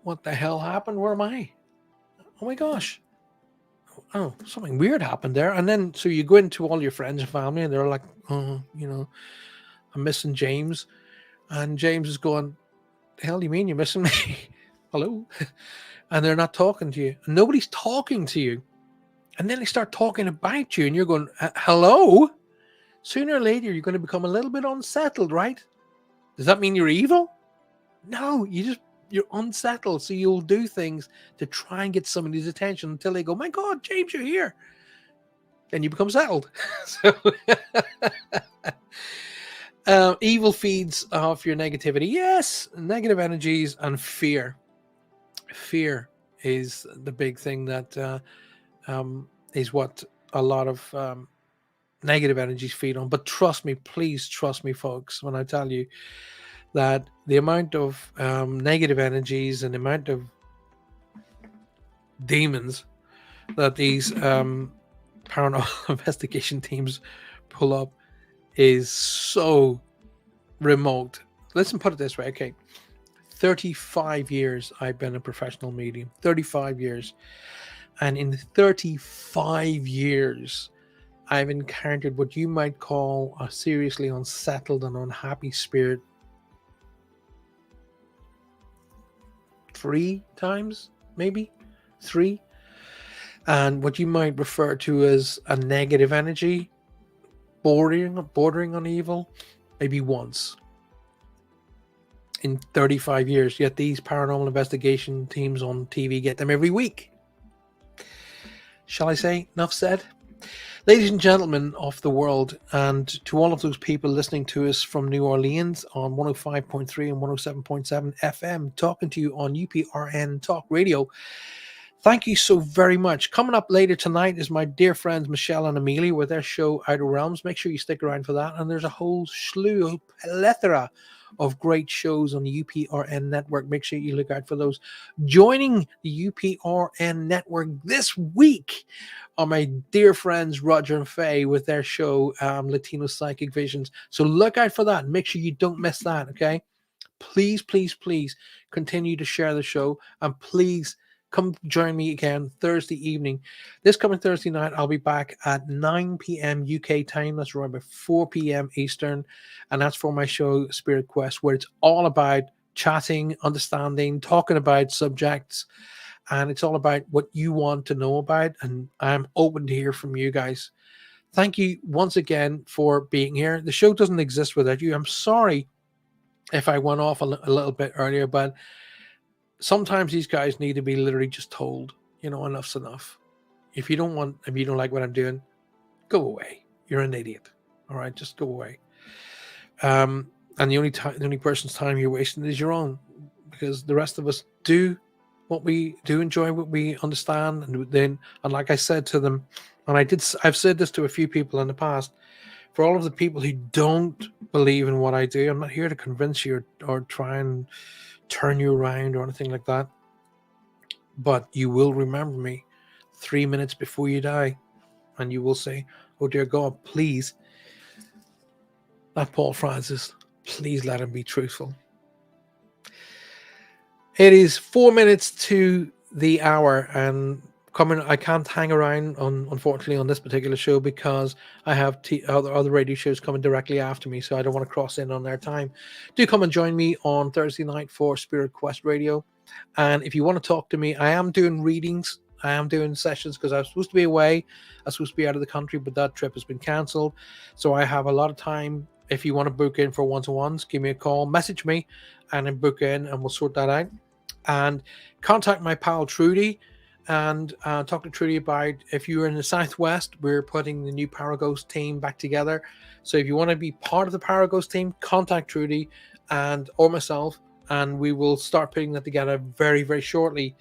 what the hell happened? Where am I? Oh my gosh. Oh, something weird happened there. And then so you go into all your friends and family, and they're like, oh, I'm missing James. And James is going, the hell do you mean you're missing me? Hello? And they're not talking to you. And nobody's talking to you. And then they start talking about you, and you're going, hello? Sooner or later, you're going to become a little bit unsettled, right? Does that mean you're evil? No, you're unsettled. So you'll do things to try and get somebody's attention until they go, my God, James, you're here. Then you become settled. So evil feeds off your negativity. Yes, negative energies and fear. Fear is the big thing that is what a lot of negative energies feed on. But trust me, please trust me, folks, when I tell you that the amount of negative energies and the amount of demons that these paranormal investigation teams pull up is so remote. Let's put it this way, okay. 35 years I've been a professional medium. 35 years. And in 35 years, I've encountered what you might call a seriously unsettled and unhappy spirit 3 times, maybe 3. And what you might refer to as a negative energy, bordering on evil, maybe once in 35 years. Yet these paranormal investigation teams on TV get them every week. Shall I say, enough said? Ladies and gentlemen of the world, and to all of those people listening to us from New Orleans on 105.3 and 107.7 FM, talking to you on UPRN Talk Radio, thank you so very much. Coming up later tonight is my dear friends Michelle and Amelia with their show Outer Realms. Make sure you stick around for that. And there's a whole slew, a plethora of great shows on the UPRN network. Make sure you look out for those. Joining the UPRN network this week are my dear friends Roger and Faye with their show Latino Psychic Visions. So look out for that. Make sure you don't miss that, okay? Please, please, please continue to share the show, and please come join me again Thursday evening. This coming Thursday night, I'll be back at 9 p.m. UK time. That's around about 4 p.m. Eastern. And that's for my show, Spirit Quest, where it's all about chatting, understanding, talking about subjects, and it's all about what you want to know about. And I'm open to hear from you guys. Thank you once again for being here. The show doesn't exist without you. I'm sorry if I went off a little bit earlier, but sometimes these guys need to be literally just told, enough's enough. If you don't like what I'm doing, go away. You're an idiot. All right, just go away. And the only person's time you're wasting is your own, because the rest of us do what we do, enjoy what we understand, and like I said to them, and I've said this to a few people in the past. For all of the people who don't believe in what I do, I'm not here to convince you or try and turn you around or anything like that. But you will remember me 3 minutes before you die, and you will say, "Oh dear God, please, that Paul Francis, please let him be truthful." It is 4 minutes to the hour, and I can't hang around unfortunately on this particular show, because I have other radio shows coming directly after me, so I don't want to cross in on their time. Do come and join me on Thursday night for Spirit Quest Radio. And if you want to talk to me, I am doing readings. I am doing sessions, because I was supposed to be away. I was supposed to be out of the country, but that trip has been cancelled. So I have a lot of time. If you want to book in for one-to-ones, give me a call, message me, and then book in, and we'll sort that out. And contact my pal Trudy, and talk to Trudy about, if you're in the Southwest, we're putting the new Paraghost team back together. So if you want to be part of the Paraghost team, contact Trudy or myself, and we will start putting that together very, very shortly.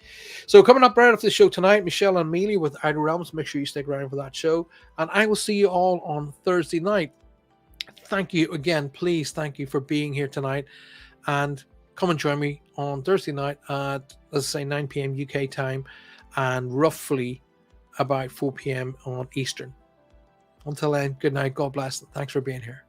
So coming up right after the show tonight, Michelle and Mealy with Outer Realms. Make sure you stick around for that show, and I will see you all on Thursday night. Thank you again. Please, thank you for being here tonight, and come and join me on Thursday night at, let's say, 9 p.m. UK time, and roughly about 4 p.m. on Eastern. Until then, good night. God bless. Thanks for being here.